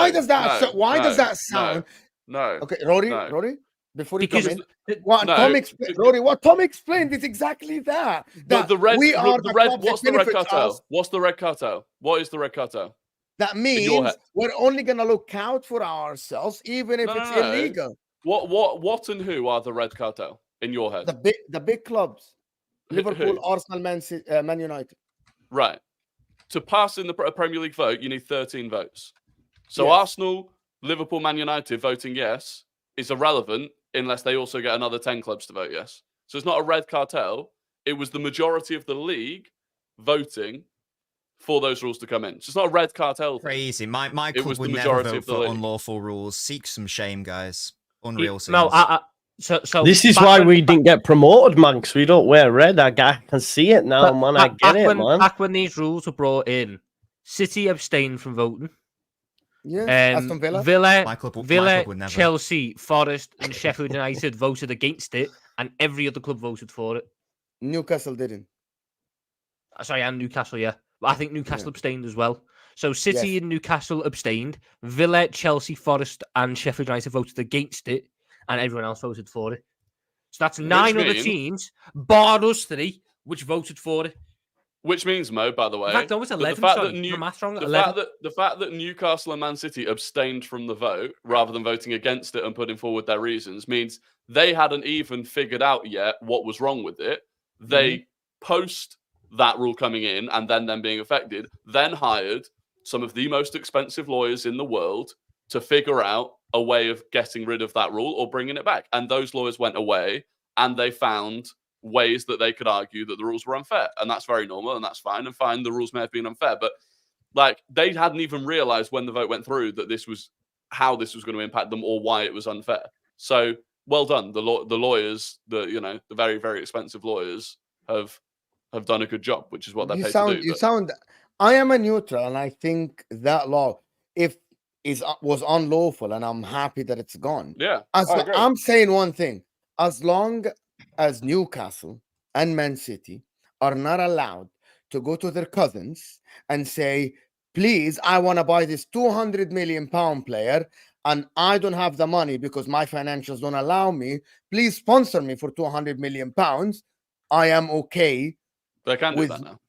does that sound? No. Okay, Rory, before you Because come in, Rory, what Tom explained is exactly that. What's the red cartel? What's the red cartel? What is the red cartel? That means we're only going to look out for ourselves, even if it's illegal. What and who are the red cartel in your head? The big clubs, Liverpool, Arsenal, Man United. Right. To pass in the Premier League vote, you need 13 votes. So Yes. Arsenal, Liverpool, Man United voting yes is irrelevant unless they also get another 10 clubs to vote yes. So it's not a red cartel. It was the majority of the league voting for those rules to come in. So it's not a red cartel thing. Crazy. My club would never vote for unlawful rules. Seek some shame, guys. Unreal scenes. No, so this is why we didn't get promoted, man, because we don't wear red. I can see it now, man. I get it, man. Back when these rules were brought in, City abstained from voting. Yeah, Aston Villa. Villa, would never. Chelsea, Forest, and Sheffield United voted against it, and every other club voted for it. Newcastle didn't. Sorry, and Newcastle, yeah. But I think Newcastle abstained as well. So City and Newcastle abstained. Villa, Chelsea, Forest, and Sheffield United voted against it, and everyone else voted for it. So that's 9 other teams, bar us 3, which voted for it. Which means, Mo, by the way, in fact, no, it's 11. the fact sorry, that the math's wrong. the fact that Newcastle and Man City abstained from the vote rather than voting against it and putting forward their reasons means they hadn't even figured out yet what was wrong with it. They post that rule coming in and then them being affected, then hired some of the most expensive lawyers in the world to figure out a way of getting rid of that rule or bringing it back. And those lawyers went away and they found ways that they could argue that the rules were unfair. And that's very normal and that's fine. And fine, the rules may have been unfair. But like they hadn't even realized when the vote went through that this was how this was going to impact them or why it was unfair. So well done. The lawyers, the very, very expensive lawyers have done a good job, which is what they're paid to do. I am a neutral, and I think that law, was unlawful, and I'm happy that it's gone. Yeah, I'm saying one thing: as long as Newcastle and Man City are not allowed to go to their cousins and say, "Please, I want to buy this 200 million pound player, and I don't have the money because my financials don't allow me. Please sponsor me for 200 million pounds." I am okay They can do with- that now.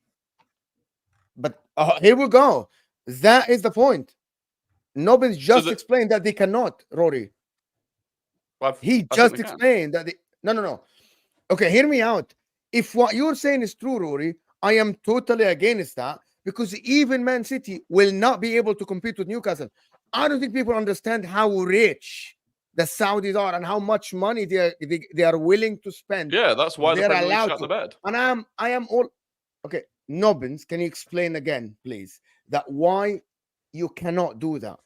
But here we go. That is the point. Nobody's just the- explained that they cannot, Rory. Well, He I think just they can. explained that they... No. Okay, hear me out. If what you're saying is true, Rory, I am totally against that, because even Man City will not be able to compete with Newcastle. I don't think people understand how rich the Saudis are and how much money they are willing to spend. Yeah, that's why the They're Premier League allowed shut to. the bed. And I am all okay. Nobbins, can you explain again, please, that why you cannot do that?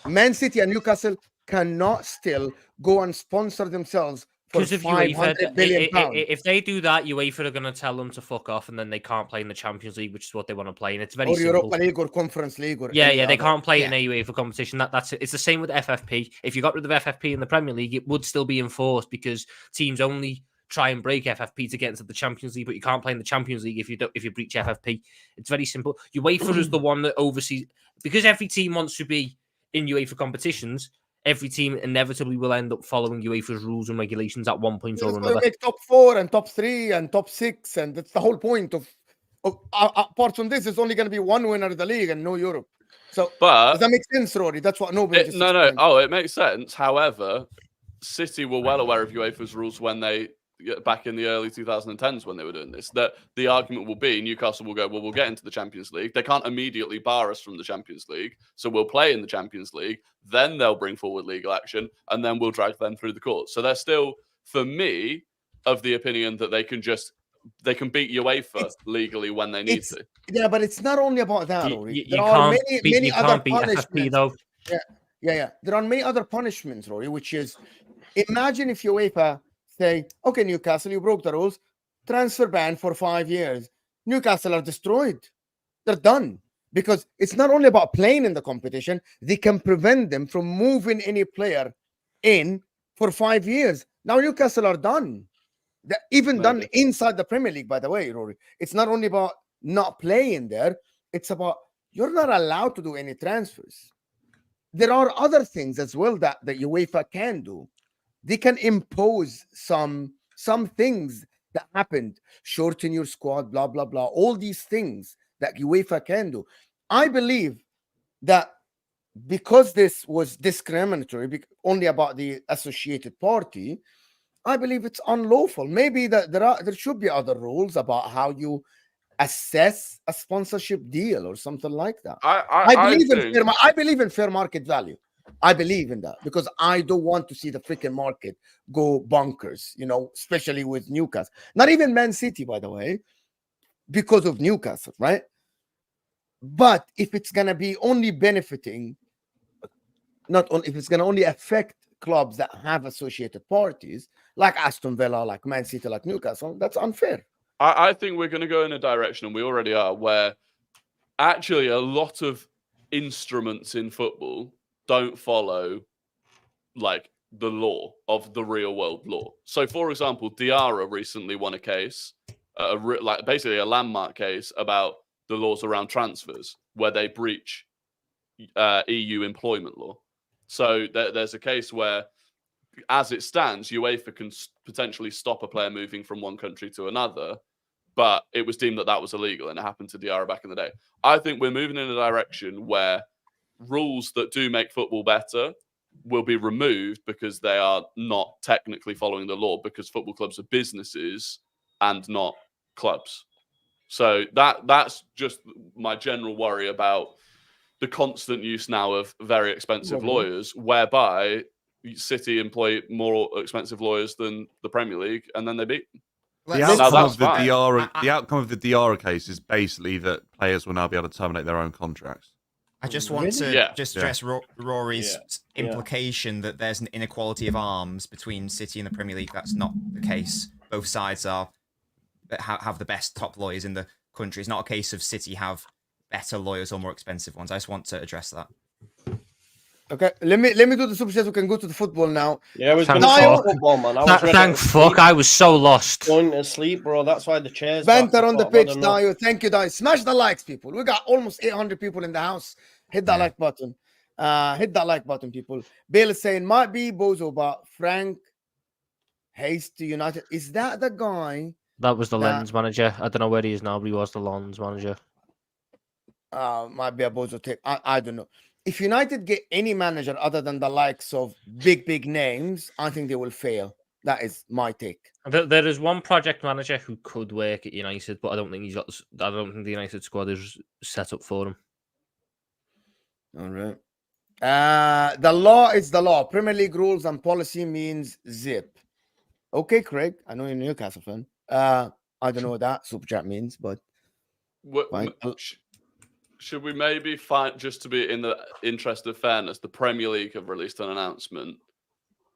Man City and Newcastle cannot still go and sponsor themselves for Because of 500 UEFA, billion pounds. if they do that, UEFA are going to tell them to fuck off, and then they can't play in the Champions League, which is what they want to play. And it's very Or simple. Europa League or Conference League or Yeah, any they other. can't play Yeah. in a UEFA competition. That's it. It's the same with FFP. If you got rid of FFP in the Premier League, it would still be enforced because teams only try and break FFP to get into the Champions League, but you can't play in the Champions League if you breach FFP. It's very simple. UEFA is the one that oversees, because every team wants to be in UEFA competitions. Every team inevitably will end up following UEFA's rules and regulations at one point or So you another. make top 4 and top 3 and top 6, and that's the whole point of apart from this, there's only going to be one winner of the league and no Europe. So But does that make sense, Rory? That's what nobody just no. explained. Oh, it makes sense. However, City were well aware of UEFA's rules when they back in the early 2010s when they were doing this. That the argument will be Newcastle will go, well, we'll get into the Champions League. They can't immediately bar us from the Champions League, so we'll play in the Champions League. Then they'll bring forward legal action, and then we'll drag them through the courts. So they're still, for me, of the opinion that they can beat UEFA legally when they need to. Yeah, but it's not only about that, You, Rory. you There are can't many, beat, many you other can't beat FFP punishments. though. Yeah. There are many other punishments, Rory, which is, imagine if UEFA say, okay, Newcastle, you broke the rules, transfer ban for 5 years. Newcastle are destroyed. They're done. Because it's not only about playing in the competition, they can prevent them from moving any player in for 5 years. Now Newcastle are done. They're even done inside the Premier League, by the way, Rory. It's not only about not playing there, it's about you're not allowed to do any transfers. There are other things as well that the UEFA can do. They can impose some things that happened, shorten your squad, blah, blah, blah. All these things that UEFA can do. I believe that because this was discriminatory only about the associated party, I believe it's unlawful. Maybe that there should be other rules about how you assess a sponsorship deal or something like that. I believe in fair market value. I believe in that because I don't want to see the freaking market go bonkers, especially with Newcastle. Not even Man City, by the way, because of Newcastle, right? But if it's going to be only benefiting, if it's going to only affect clubs that have associated parties, like Aston Villa, like Man City, like Newcastle, that's unfair. I think we're going to go in a direction, and we already are, where actually a lot of instruments in football don't follow like the law of the real world law. So, for example, Diarra recently won a case, basically a landmark case about the laws around transfers, where they breach EU employment law. So there's a case where, as it stands, UEFA can potentially stop a player moving from one country to another, but it was deemed that was illegal, and it happened to Diarra back in the day. I think we're moving in a direction where rules that do make football better will be removed because they are not technically following the law, because football clubs are businesses and not clubs. So that's just my general worry about the constant use now of very expensive lawyers, whereby City employ more expensive lawyers than the Premier League, and then they beat them. The outcome of the Diarra case is basically that players will now be able to terminate their own contracts. I just want to stress Rory's implication that there's an inequality of arms between City and the Premier League. That's not the case. Both sides have the best top lawyers in the country. It's not a case of City have better lawyers or more expensive ones. I just want to address that. Okay, let me do the super chats. We can go to the football now. Yeah, I was Thank going to football, man. Thank fuck, I was so lost. Going to sleep, bro. That's why the chairs. Banter on the pitch, Dio. Thank you, Dio. Smash the likes, people. We got almost 800 people in the house. Hit that like button. Hit that like button, people. Bale is saying, might be Bozo, but Frank Hayes to United. Is that the guy That was the Nah. Lens manager. I don't know where he is now, but he was the Lens manager. Might be a bozo take. I don't know. If United get any manager other than the likes of big names, I think they will fail. That is my take. There is one project manager who could work at United, but I don't think he's got. I don't think the United squad is set up for him. All right. The law is the law. Premier League rules and policy means zip. Okay, Craig. I know you're a Newcastle fan. I don't know what that super chat means, but fine. Should we maybe find, just to be in the interest of fairness, the Premier League have released an announcement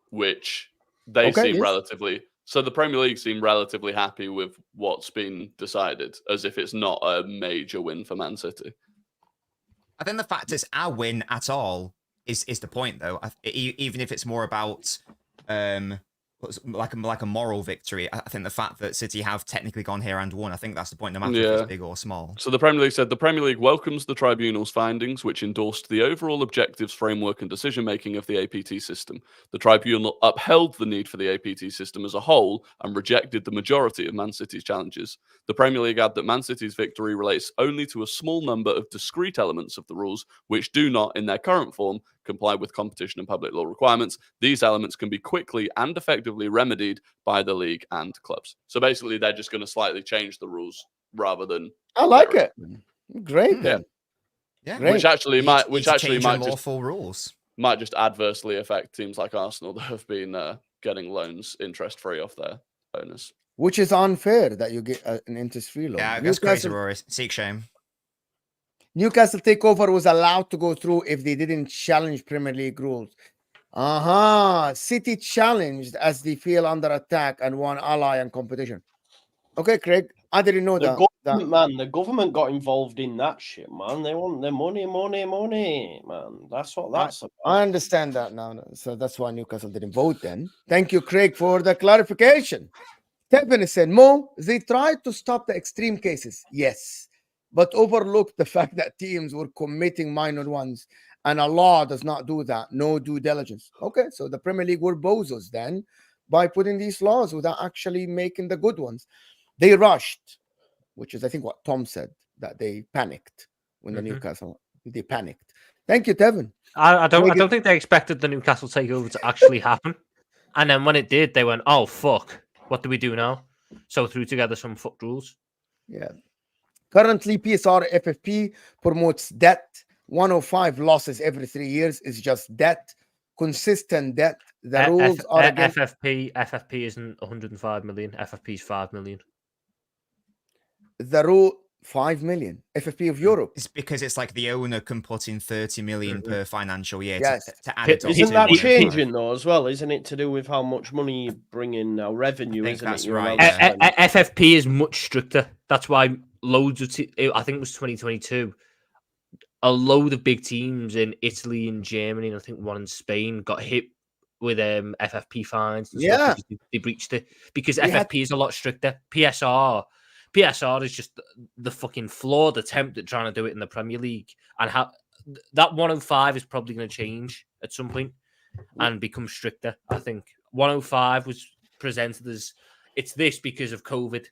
which they seem relatively. So the Premier League seem relatively happy with what's been decided, as if it's not a major win for Man City. I think the fact it's our win at all is the point, though. Even if it's more about like a moral victory, I think the fact that City have technically gone here and won, I think that's the point, no matter if it's big or small. So the Premier League said the Premier League welcomes the tribunal's findings, which endorsed the overall objectives, framework, and decision-making of the APT system. The tribunal upheld the need for the APT system as a whole and rejected the majority of Man City's challenges. The Premier League add that Man City's victory relates only to a small number of discrete elements of the rules, which do not, in their current form, comply with competition and public law requirements. These elements can be quickly and effectively remedied by the league and clubs. So basically, they're just going to slightly change the rules rather than. I like it. Great. Then. Yeah. Great. Which actually might lawful rules might just adversely affect teams like Arsenal that have been getting loans interest free off their owners. Which is unfair that you get an interest-free loan. Yeah, that's crazy, Rory. Seek shame. Newcastle takeover was allowed to go through if they didn't challenge Premier League rules. City challenged as they feel under attack and won ally and competition. Okay, Craig, I didn't know that. The government got involved in that shit, man. They want their money, man. That's what that's about. I understand that now. So that's why Newcastle didn't vote then. Thank you, Craig, for the clarification. Devine said, Mo, they tried to stop the extreme cases. Yes, but overlooked the fact that teams were committing minor ones, and a law does not do that. No due diligence. Okay, so the Premier League were bozos then by putting these laws without actually making the good ones. They rushed, which is, I think, what Tom said, that they panicked when the Newcastle, they panicked. Thank you, Devin. I don't think they expected the Newcastle takeover to actually happen. And then when it did, they went, oh, fuck. What do we do now? So threw together some fucked rules. Yeah. Currently, PSR FFP promotes debt. 105 losses every 3 years is just debt. Consistent debt. The rules are against... FFP isn't 105 million. FFP is 5 million. The rule 5 million. FFP of Europe. It's because it's like the owner can put in 30 million per financial year to add it. Isn't that changing though as well? Isn't it to do with how much money you bring in now? Revenue, I think isn't that's it? right. FFP is much stricter. That's why loads of I think it was 2022. A load of big teams in Italy and Germany, and I think one in Spain, got hit with FFP fines. And stuff because they breached it because FFP is a lot stricter. PSR is just the fucking flawed attempt at trying to do it in the Premier League, and how that 105 is probably going to change at some point and become stricter. I think 105 was presented as it's this because of COVID,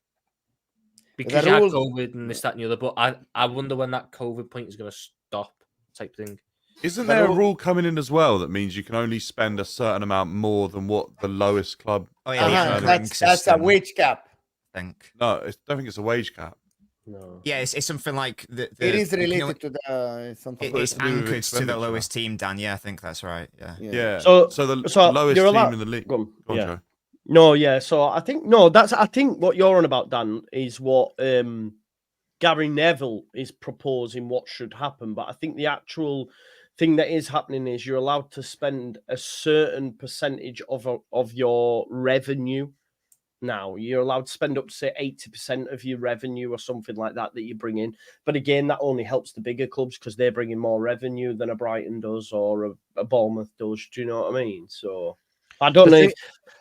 because you had COVID and this, that, and the other. But I wonder when that COVID point is going to stop, type thing. Isn't there a rule coming in as well that means you can only spend a certain amount more than what the lowest club? Oh yeah, that's a wage cap. No, I don't think it's a wage cap. No. Yeah, it's something like it is related to the something. It's anchored to the lowest team, Dan. Yeah, I think that's right. Yeah. So the lowest team in the league. Go on, no, yeah. So I think what you're on about, Dan, is what Gary Neville is proposing what should happen. But I think the actual thing that is happening is you're allowed to spend a certain percentage of your revenue. Now you're allowed to spend up to say 80% of your revenue or something like that you bring in. But again, that only helps the bigger clubs because they're bringing more revenue than a Brighton does or a Bournemouth does. Do you know what I mean? So I don't know.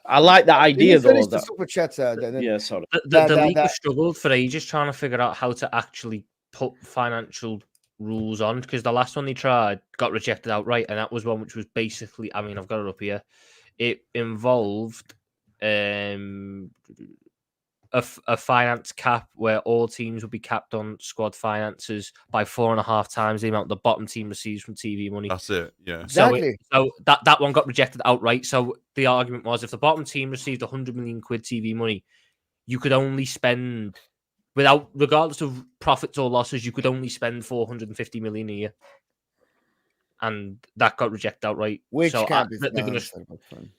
I like that idea though. The super chats. Yeah, sorry. The league has struggled for ages trying to figure out how to actually put financial rules on because the last one they tried got rejected outright, and that was one which was basically, I mean, I've got it up here. It involved a a finance cap where all teams will be capped on squad finances by 4.5 times the amount the bottom team receives from TV money. That's it. Yeah. Exactly. So that one got rejected outright. So the argument was, if the bottom team received 100 million quid TV money, you could only spend, regardless of profits or losses, you could only spend 450 million a year. And that got rejected outright. Which so cap is they're the gonna, answer, my friend?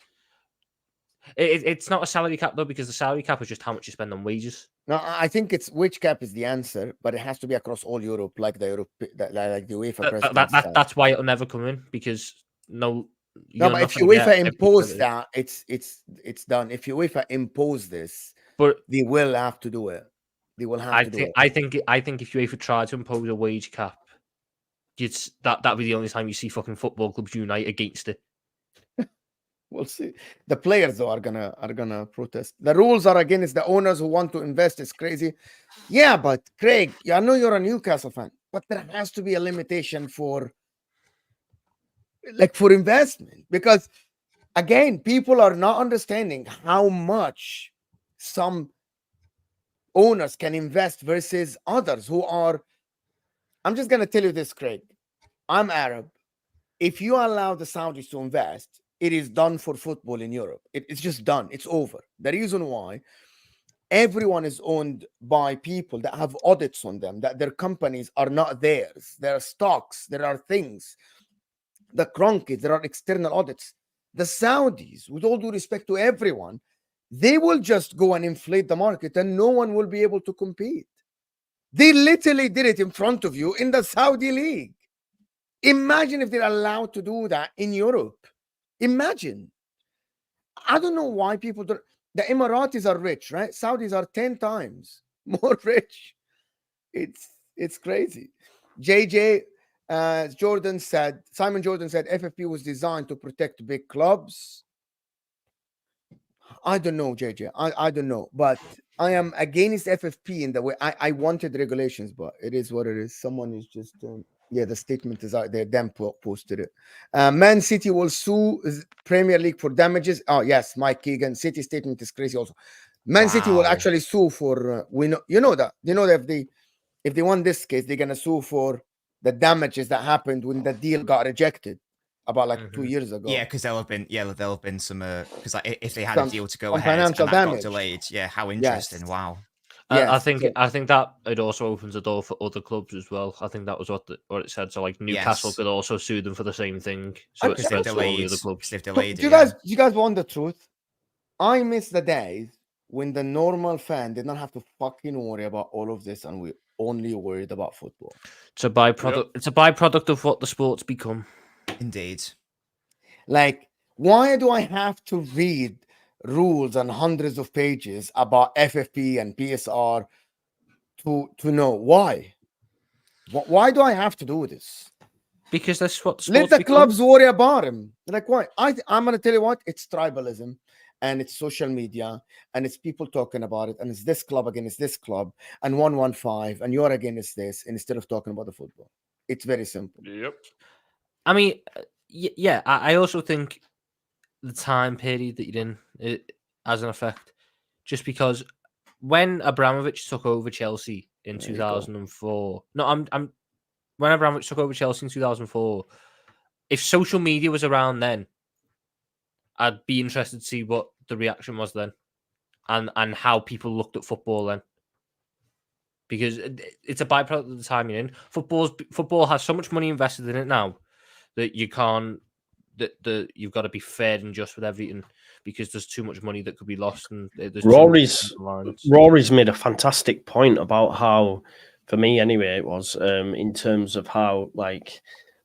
it's not a salary cap though, because the salary cap is just how much you spend on wages. No, I think it's which cap is the answer, but it has to be across all Europe, like the UEFA president said. That's why it'll never come in, because No, but if UEFA impose that, it's done. If UEFA impose this, but they will have to do it. They will have to do it. I think if UEFA tried to impose a wage cap, that'd be the only time you see fucking football clubs unite against it. We'll see. The players though are gonna protest. The rules are against the owners who want to invest. It's crazy. Yeah, but Craig, I know you're a Newcastle fan, but there has to be a limitation for investment, because again, people are not understanding how much some owners can invest versus others who are. I'm just gonna tell you this, Craig. I'm Arab. If you allow the Saudis to invest, it is done for football in Europe. It's just done. It's over. The reason why everyone is owned by people that have audits on them, that their companies are not theirs. There are stocks. There are things. The Kronkits, there are external audits. The Saudis, with all due respect to everyone, they will just go and inflate the market and no one will be able to compete. They literally did it in front of you in the Saudi league. Imagine if they're allowed to do that in Europe. Imagine. I don't know why people don't. The Emiratis are rich, right? Saudis are 10 times more rich. It's crazy. Simon Jordan said FFP was designed to protect big clubs. I don't know, JJ. I don't know. But I am against FFP in the way I wanted regulations, but it is what it is. Someone is just the statement is out there. Them posted it. Man City will sue Premier League for damages. Oh yes, Mike Keegan. City statement is crazy. Also, Man City will actually sue for. You know that if they won this case, they're gonna sue for the damages that happened when the deal got rejected about 2 years ago. Yeah, because there'll have been some because if they had a deal to go ahead financial and that damage got delayed. Yeah, how interesting! Yes. Wow. Yes. I think that it also opens the door for other clubs as well. I think that was what it said. So like Newcastle could also sue them for the same thing. So it spreads to all the other clubs. They've delayed Do you guys want the truth? I miss the days when the normal fan did not have to fucking worry about all of this, and we only worried about football. It's a byproduct. Yep. It's a byproduct of what the sport's become. Indeed. Like, why do I have to read rules and hundreds of pages about FFP and PSR to know why? Why do I have to do this? Because that's what the let the clubs worry about him. Like, why? I'm gonna tell you what, it's tribalism, and it's social media, and it's people talking about it, and it's this club against this club, and 115, and you're against this, instead of talking about the football. It's very simple. Yep. I mean, yeah, I also think the time period that you're in it has an effect, just because when Abramovich took over Chelsea in 2004, when Abramovich took over Chelsea in 2004, if social media was around then, I'd be interested to see what the reaction was then, and how people looked at football then, because it's a byproduct of the time you're in. Football has so much money invested in it now that you can't. That you've got to be fair and just with everything, because there's too much money that could be lost. And Rory's made a fantastic point about how, for me anyway, it was in terms of how like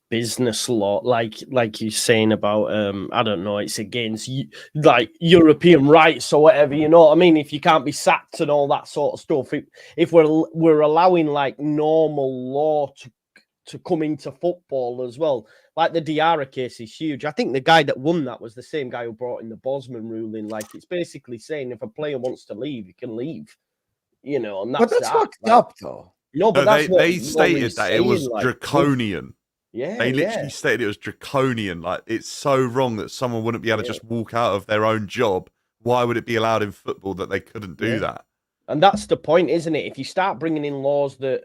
business law, like you're saying about I don't know, it's against like European rights or whatever, you know what I mean? If you can't be sacked and all that sort of stuff, if we're allowing like normal law to come into football as well. Like the Diarra case is huge. I think the guy that won that was the same guy who brought in the Bosman ruling. Like, it's basically saying if a player wants to leave, he can leave. You know, and that's fucked up, though. No, but they stated that it was draconian. Yeah, they literally stated it was draconian. Like, it's so wrong that someone wouldn't be able to just walk out of their own job. Why would it be allowed in football that they couldn't do that? And that's the point, isn't it? If you start bringing in laws that,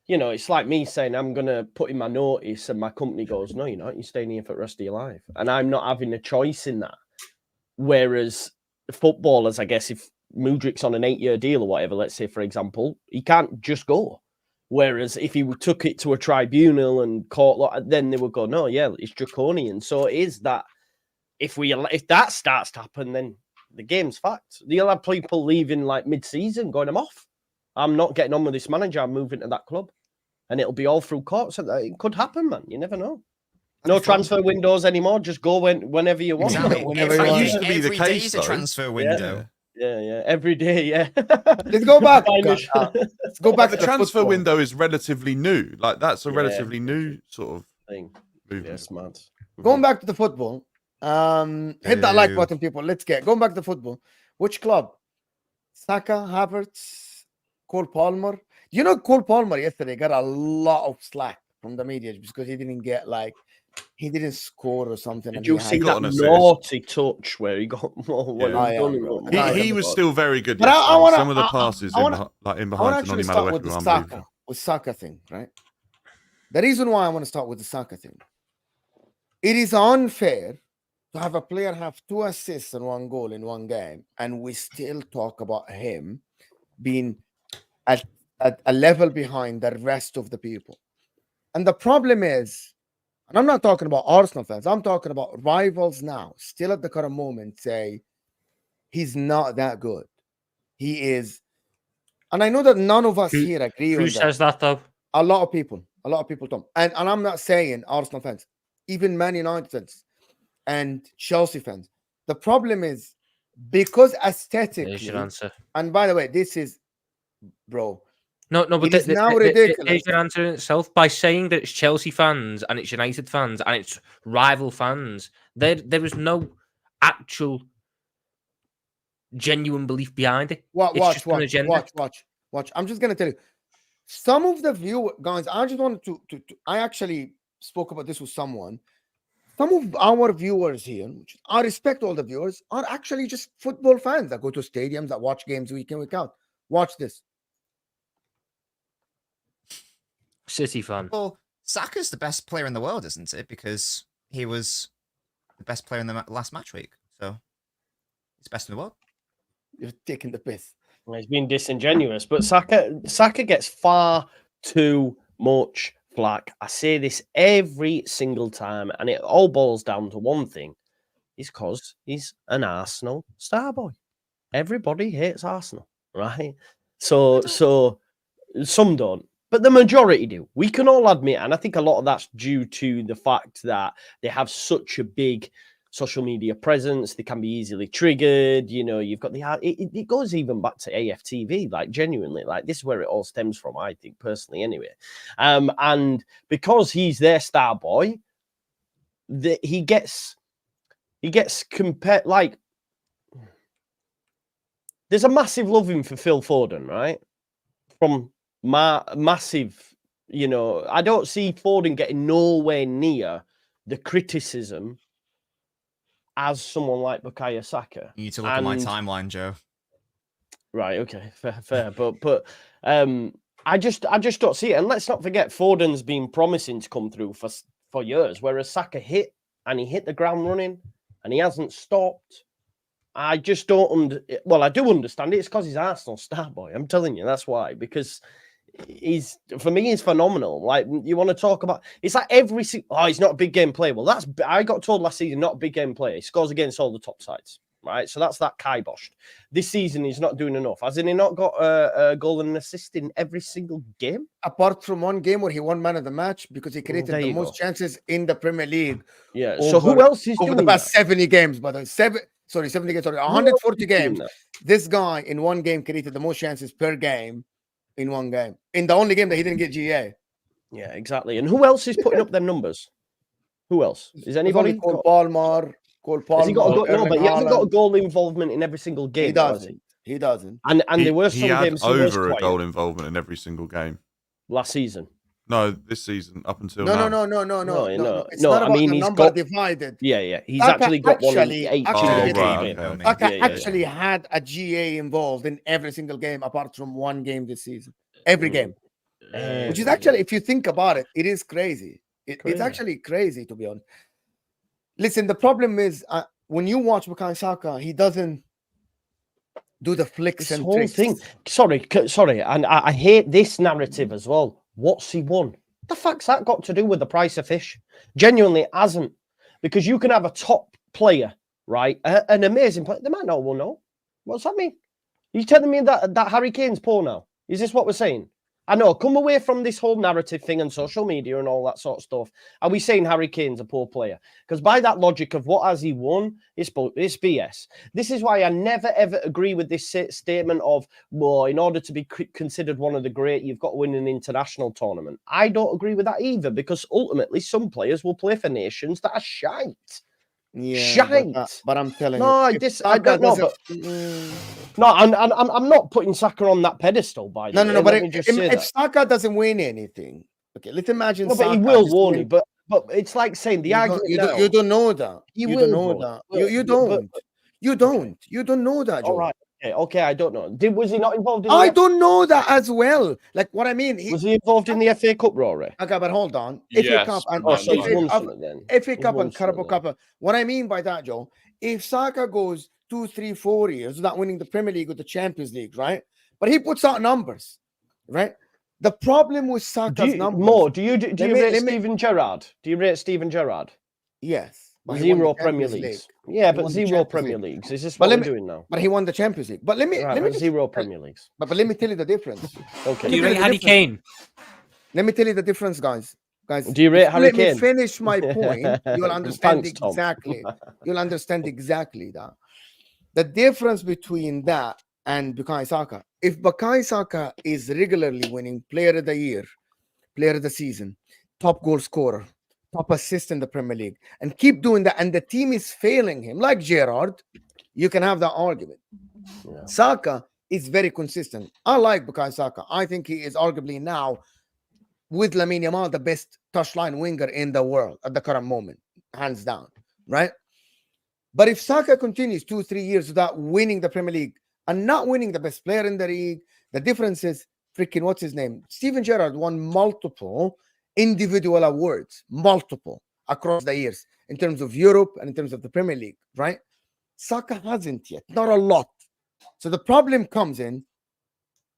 you know, it's like me saying I'm going to put in my notice and my company goes, no, you're not. You're staying here for the rest of your life. And I'm not having a choice in that. Whereas footballers, I guess, if Mudrik's on an 8-year deal or whatever, let's say, for example, he can't just go. Whereas if he took it to a tribunal and court, then they would go, no, yeah, it's draconian. So it is that if that starts to happen, then the game's fucked. You'll have people leaving like mid-season, going, I'm off. I'm not getting on with this manager. I'm moving to that club. And it'll be all through courts. So it could happen, man. You never know. No transfer windows anymore. Just go whenever you want. Exactly. Whenever you It want. used to be the Every day case, is a though. transfer window. Yeah. Every day, yeah. Let's go back. Finish. Let's go back But the to transfer football. window is relatively new. Like that's a Yeah. relatively new sort of Thing. movement. Yeah, smart. Going back to the football. Hit that like button, people. Let's get going back to football. Which club? Saka, Havertz, Cole Palmer. You know, Cole Palmer yesterday got a lot of slack from the media because he didn't score or something. Did and you he see had- got that an assist. naughty touch where he got more? Yeah. Oh, yeah. He was still very good. But I yesterday. wanna- Some of the I- passes I wanna- in I want behind to to actually Noni start with Madueke the were unbelievable. Saka thing, right? The reason why I want to start with the Saka thing, it is unfair to have a player have 2 assists and 1 goal in 1 game, and we still talk about him being at a level behind the rest of the people. And the problem is, and I'm not talking about Arsenal fans, I'm talking about rivals now, still at the current moment, say he's not that good. He is, and I know that none of us Who- here agree Who on that. says that though? A lot of people, Tom. And I'm not saying Arsenal fans, even Man United fans and Chelsea fans. The problem is because There's aesthetically, your answer. and by the way, this is, bro, No, but It is now ridiculous. There's your answer in itself by saying that it's Chelsea fans and it's United fans and it's rival fans. There is no actual genuine belief behind it. It's just an agenda. Watch. I'm just gonna tell you, some of the view guys. I just wanted to I actually spoke about this with someone. Some of our viewers here, which I respect all the viewers, are actually just football fans that go to stadiums, that watch games week in, week out. Watch this. City fan. Well, Saka's the best player in the world, isn't it? Because he was the best player in the last match week. So he's best in the world. You're taking the piss. He's been disingenuous, but Saka gets far too much flack. I say this every single time, and it all boils down to one thing: is because he's an Arsenal star boy. Everybody hates Arsenal, right? So some don't, but the majority do. We can all admit, and I think a lot of that's due to the fact that they have such a big social media presence. They can be easily triggered. You know, you've got it goes even back to AFTV, like genuinely, like this is where it all stems from, I think, personally, anyway. And because he's their star boy, he gets compared, like, there's a massive loving for Phil Foden, right? From massive, you know, I don't see Foden getting nowhere near the criticism as someone like Bukayo Saka. You need to look at my timeline, Joe. Right, okay, fair. But I just don't see it. And let's not forget, Foden's been promising to come through for years, whereas Saka hit the ground running and he hasn't stopped. I just don't I do understand it. It's because he's Arsenal star boy. I'm telling you, that's why. Because he's phenomenal. Like, you want to talk about, it's like he's not a big game player. Well, I got told last season, not a big game player. He scores against all the top sides, right? So that's that kiboshed. This season, he's not doing enough. Hasn't he not got a goal and an assist in every single game? Apart from one game where he won man of the match because he created the most chances in the Premier League. Yeah. So who else is over doing the past that? 70 games? But 70 games, 140 games. This guy in one game created the most chances per game in one game. In the only game that he didn't get GA. Yeah, exactly. And who else is putting up them numbers? Who else? Is anybody? Cole Palmer. Has he got a goal? No, but he hasn't got a Haaland. goal involvement in every single game. He doesn't. He doesn't. And there were some he had games he was over a quiet goal involvement in every single game. last season. No, this season up until No, now. no. It's No, not I about mean, the he's number got- divided. Yeah. He's Saka actually got one in actually- 8 actually- games. Oh, right, Yeah. okay. Saka Yeah. actually had a GA involved in every single game apart from one game this season. Every game. Which is actually, if you think about it, it is crazy. It's Crazy. actually crazy, to be honest. Listen, the problem is when you watch Bukayo Saka, he doesn't do the flicks This and whole tricks. thing. Sorry, and I hate this narrative as well. What's he won? The fuck's that got to do with the price of fish? Genuinely, it hasn't. Because you can have a top player, right? An amazing player. They might not well know. What's that mean? You telling me that Harry Kane's poor now? Is this what we're saying? I know, come away from this whole narrative thing and social media and all that sort of stuff. Are we saying Harry Kane's a poor player? Because by that logic of what has he won, it's BS. This is why I never, ever agree with this statement of, well, in order to be considered one of the great, you've got to win an international tournament. I don't agree with that either, because ultimately some players will play for nations that are shite. Yeah, Shite. but I'm telling No, you, I don't know, but no, I'm not putting Saka on that pedestal. By the way, no. But let me just say if that. Saka doesn't win anything, okay, let's imagine. No, but he Saka will, just won't win- he? But it's like saying the argument. You don't know that. He You will, don't know bro. that. Well, You but- don't. You don't. You don't know that, Joe. All right. Okay. I don't know. Was he not involved in? I don't know that as well. Like what I mean. Was he involved in the FA Cup, Rory? Okay, but hold on. Yes, FA Cup and Oh, So he's FA won Cup, something then. FA He's Cup won and Carabao something. Cup. What I mean by that, Joe, if Saka goes 2, 3, 4 years without winning the Premier League or the Champions League, right? But he puts out numbers, right? The problem with Saka's numbers. Do you rate Steven Gerrard? Do you rate Steven Gerrard? Yes. But he won the 0 Premier Champions Leagues. League. Yeah, He but won the 0 Champions Premier League. Leagues. Is this But what let we're me- doing now? But he won the Champions League. But let me Right, let me but just- 0 Premier Leagues. but let me tell you the difference. Okay. Do you Look at rate the Harry difference. Kane? Let me tell you the difference, guys. Do you rate if Harry let Kane? me finish my point. You'll understand Thanks, Tom. exactly. You'll understand exactly that. The difference between that and Bukayo Saka. If Bukayo Saka is regularly winning Player of the Year, Player of the Season, top goal scorer, top assist in the Premier League, and keep doing that, and the team is failing him, like Gerrard, you can have that argument. Yeah. Saka is very consistent. I like Bukayo Saka. I think he is arguably now, with Lamine Yamal, the best touchline winger in the world at the current moment, hands down, right? But if Saka continues 2, 3 years without winning the Premier League and not winning the best player in the league, the difference is freaking, what's his name? Steven Gerrard won multiple individual awards, multiple across the years in terms of Europe and in terms of the Premier League, right? Saka hasn't yet, not a lot. So the problem comes in,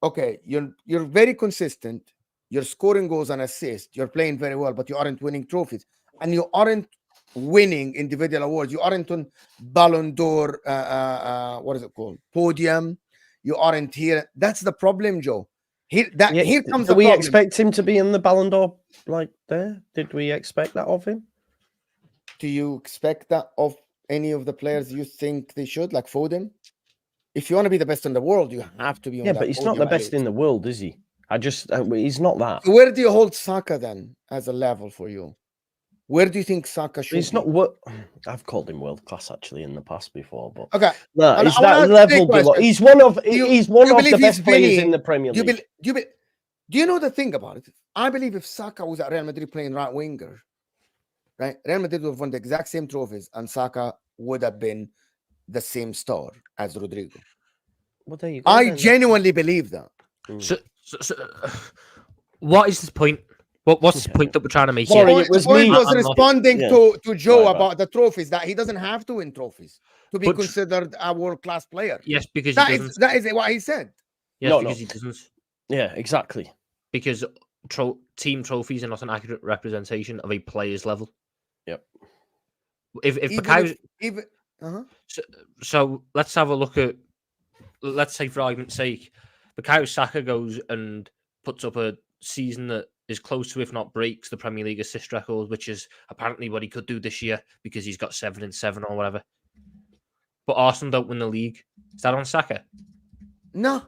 okay, you're very consistent, you're scoring goals and assists, you're playing very well, but you aren't winning trophies, and you aren't winning individual awards. You aren't on Ballon d'Or, what is it called? Podium. You aren't here. That's the problem, Joe. Here comes the Do we problem. expect him to be in the Ballon d'Or like there? Did we expect that of him? Do you expect that of any of the players you think they should, like Foden? If you want to be the best in the world, you have to be on Yeah, that but he's not podium the at best in least. the world, is he? He's not that. Where do you hold Saka then as a level for you? Where do you think Saka should He's be? not what I've called him world class actually in the past before, but Okay. no, And it's I wanna that ask level you a below. question. He's one of you the believe best he's players winning? in the Premier Do League. do you know the thing about it? I believe if Saka was at Real Madrid playing right winger, right, Real Madrid would have won the exact same trophies, and Saka would have been the same star as Rodrigo. Well, there you go. I then. genuinely believe that. So, what is this point? What's the point that we're trying to make Sorry, here? it was the point me. was I'm not- responding Yeah. to Joe Right. about the trophies, that he doesn't have to win trophies to be But- considered a world-class player. Yes, because That he is doesn't. that is what he said. Yes, No, because no. he doesn't. Yeah, exactly. Because team trophies are not an accurate representation of a player's level. Yep. If Even Bukayo, even uh-huh. so let's have a look at. Let's say, for argument's sake, Bukayo Saka goes and puts up a season that is close to, if not breaks, the Premier League assist record, which is apparently what he could do this year because he's got 7 and 7 or whatever. But Arsenal don't win the league. Is that on Saka? No,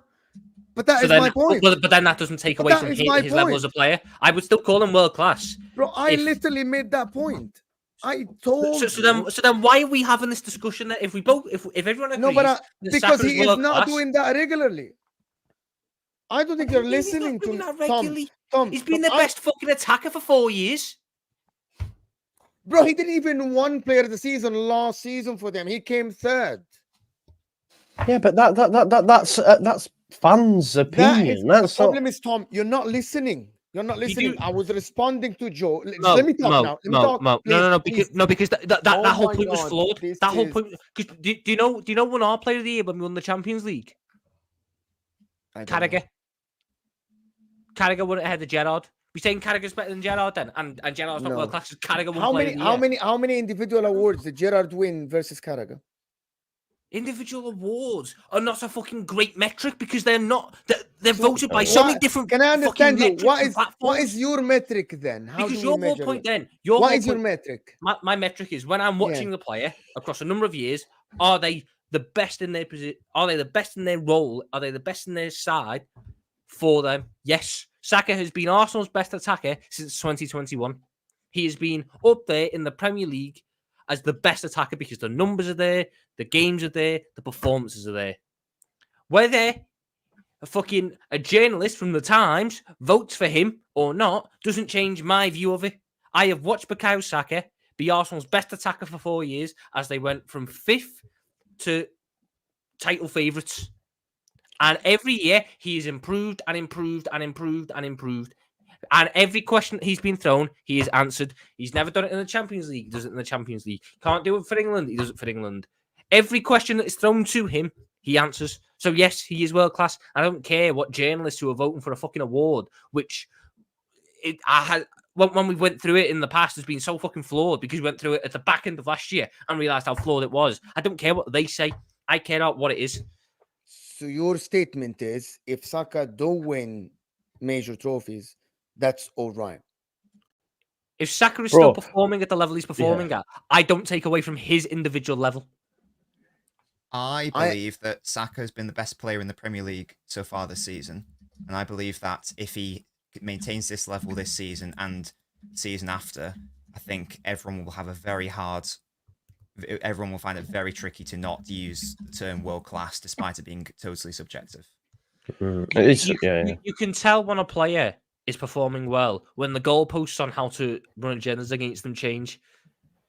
but that So is then, my point, but then that doesn't take But away that from is his my level point. as a player. I would still call him world class. bro. I if- literally made that point. I told So you. then, why are we having this discussion? That if everyone agrees, No, but that because Saka's he is world not class, doing that regularly. I don't think you're Maybe he's listening not doing to that Tom. regularly. He's been the best fucking attacker for 4 years. Bro, he didn't even win player of the season last season for them. He came third. Yeah, but that's fans' opinion. The problem is, Tom, you're not listening. You're not listening. I was responding to Joe. Let me talk now. Let me talk. Because that whole point was flawed. That whole point. Because do you know when our player of the year when we won the Champions League? Carragher. Carragher won it ahead of Gerrard. We saying Carragher's better than Gerrard then, and Gerrard's not world class. Carragher won how many individual awards did Gerrard win versus Carragher? Individual awards are not a fucking great metric because they're not. They're voted by so many different. Can I understand you? What is your metric then? How because do your we whole measure point it? then. What is your metric? My metric is when I'm watching the player across a number of years. Are they the best in their position? Are they the best in their role? Are they the best in their side for them? Yes. Saka has been Arsenal's best attacker since 2021. He has been up there in the Premier League as the best attacker because the numbers are there, the games are there, the performances are there. Whether a journalist from the Times votes for him or not doesn't change my view of it. I have watched Bukayo Saka be Arsenal's best attacker for 4 years as they went from 5th to title favourites. And every year he has improved and improved and improved and improved. And every question he's been thrown, he has answered. He's never done it in the Champions League. He does it in the Champions League. Can't do it for England. He does it for England. Every question that is thrown to him, he answers. So yes, he is world class. I don't care what journalists who are voting for a fucking award, which when we went through it in the past has been so fucking flawed because we went through it at the back end of last year and realised how flawed it was. I don't care what they say. I care about what it is. So your statement is, if Saka don't win major trophies, that's all right. If Saka is still performing at the level he's performing at, I don't take away from his individual level. I believe that Saka has been the best player in the Premier League so far this season. And I believe that if he maintains this level this season and season after, I think everyone will find it very tricky to not use the term world class, despite it being totally subjective. You can tell when a player is performing well when the goalposts on how to run agendas against them change.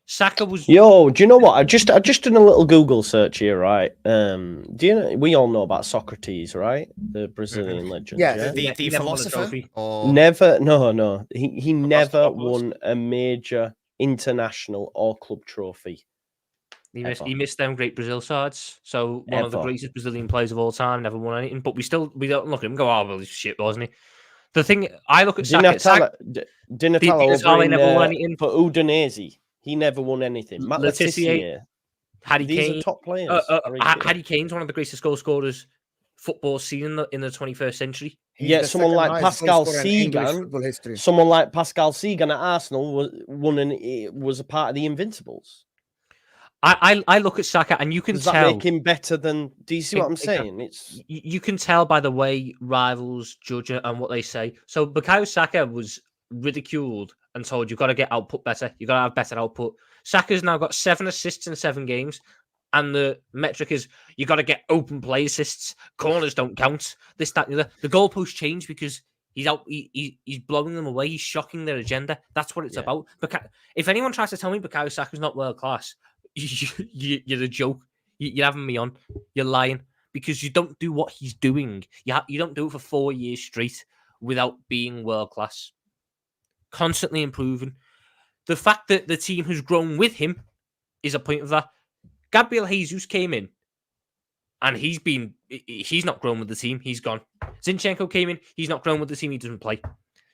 Saka was. Do you know what? I just done a little Google search here, right? Do you know? We all know about Socrates, right? The Brazilian legend. Yeah, the philosopher. Or... Never. No. He never won a major international or club trophy. He missed them great Brazil sides. So one of the greatest Brazilian players of all time, never won anything. But we don't look at him and go, well, he's shit, wasn't he? The thing I look at Saka. Di Natale never won anything for Udinese. He never won anything. Matt Letizia, Harry these Kane, are top players. Harry Kane's one of the greatest goal scorers football seen in the 21st century. Someone like Pascal Sagan. Someone like Pascal Sagan at Arsenal was a part of the Invincibles. I look at Saka and you can tell. Does that make him better than? Do you see what I'm saying? It's you can tell by the way rivals judge it and what they say. So Bukayo Saka was ridiculed and told you've got to get output better. You've got to have better output. Saka's now got 7 assists in 7 games, and the metric is you got to get open play assists. Corners don't count. This, that, and the other. The goalposts change because he's out. He's blowing them away. He's shocking their agenda. That's what it's about. If anyone tries to tell me Bukayo Saka's not world class, you're a joke. You're having me on. You're lying because you don't do what he's doing. You don't do it for 4 years straight without being world class. Constantly improving. The fact that the team has grown with him is a point of that. Gabriel Jesus came in and he's not grown with the team. He's gone. Zinchenko came in. He's not grown with the team. He doesn't play.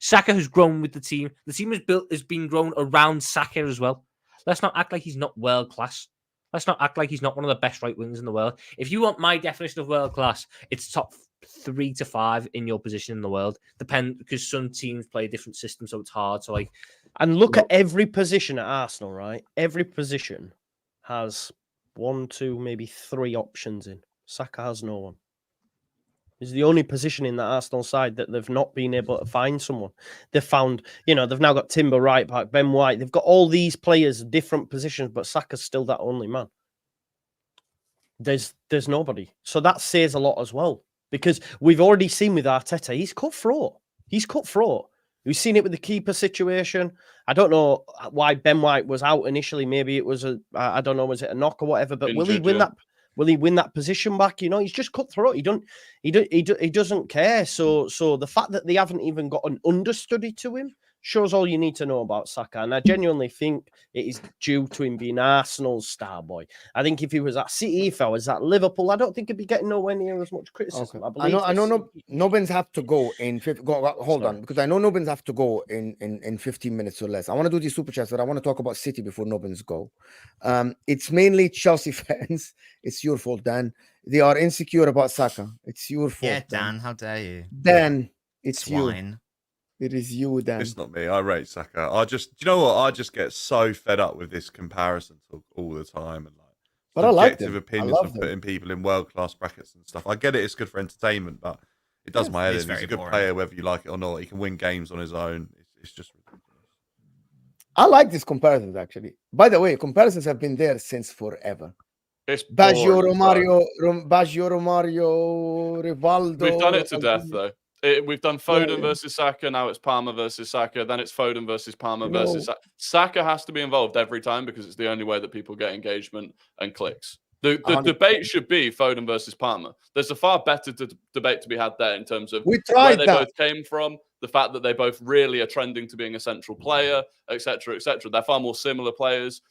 Saka has grown with the team. The team has been grown around Saka as well. Let's not act like he's not world class. Let's not act like he's not one of the best right wings in the world. If you want my definition of world class, it's top 3 to 5 in your position in the world. Because some teams play a different system, so it's hard. So and look at every position at Arsenal, right? Every position has 1, 2, maybe 3 options in. Saka has no one. It's the only position in the Arsenal side that they've not been able to find someone. They've found, they've now got Timber right back, Ben White. They've got all these players, different positions, but Saka's still that only man. There's nobody. So that says a lot as well. Because we've already seen with Arteta, he's cutthroat. We've seen it with the keeper situation. I don't know why Ben White was out initially. Maybe it was I don't know, was it a knock or whatever? But will he Injured, win yeah. that? Will he win that position back? You know, he's just cut throat. He doesn't care. So the fact that they haven't even got an understudy to him shows all you need to know about Saka. And I genuinely think it is due to him being Arsenal's star boy. I think if he was at City, if I was at Liverpool, I don't think he'd be getting nowhere near as much criticism. Okay. I know Nobbins have to go in hold on, because I know Nobbins have to go in 15 minutes or less. I want to do these super chats, but I want to talk about City before Nobbins go. It's mainly Chelsea fans. It's your fault, Dan. They are insecure about Saka. It's your fault. Yeah, Dan, how dare you? Dan, it's Swine. you. It is you, Dan. It's not me. I rate Saka. Do you know what? I just get so fed up with this comparison talk all the time and like But I like subjective them. opinions I love of putting people in world class brackets and stuff. I get it. It's good for entertainment, but it does my head it's in. He's very a good boring. player, whether you like it or not. He can win games on his own. It's just ridiculous. I like these comparisons, actually. By the way, comparisons have been there since forever. It's Baggio, boring, Romario, Rivaldo. We've done it to death, though. We've done Foden versus Saka. Now it's Palmer versus Saka. Then it's Foden versus Palmer versus Saka. Saka has to be involved every time because it's the only way that people get engagement and clicks. The debate should be Foden versus Palmer. There's a far better debate to be had there in terms of where they both came from, the fact that they both really are trending to being a central player, etc., etc. They're far more similar players.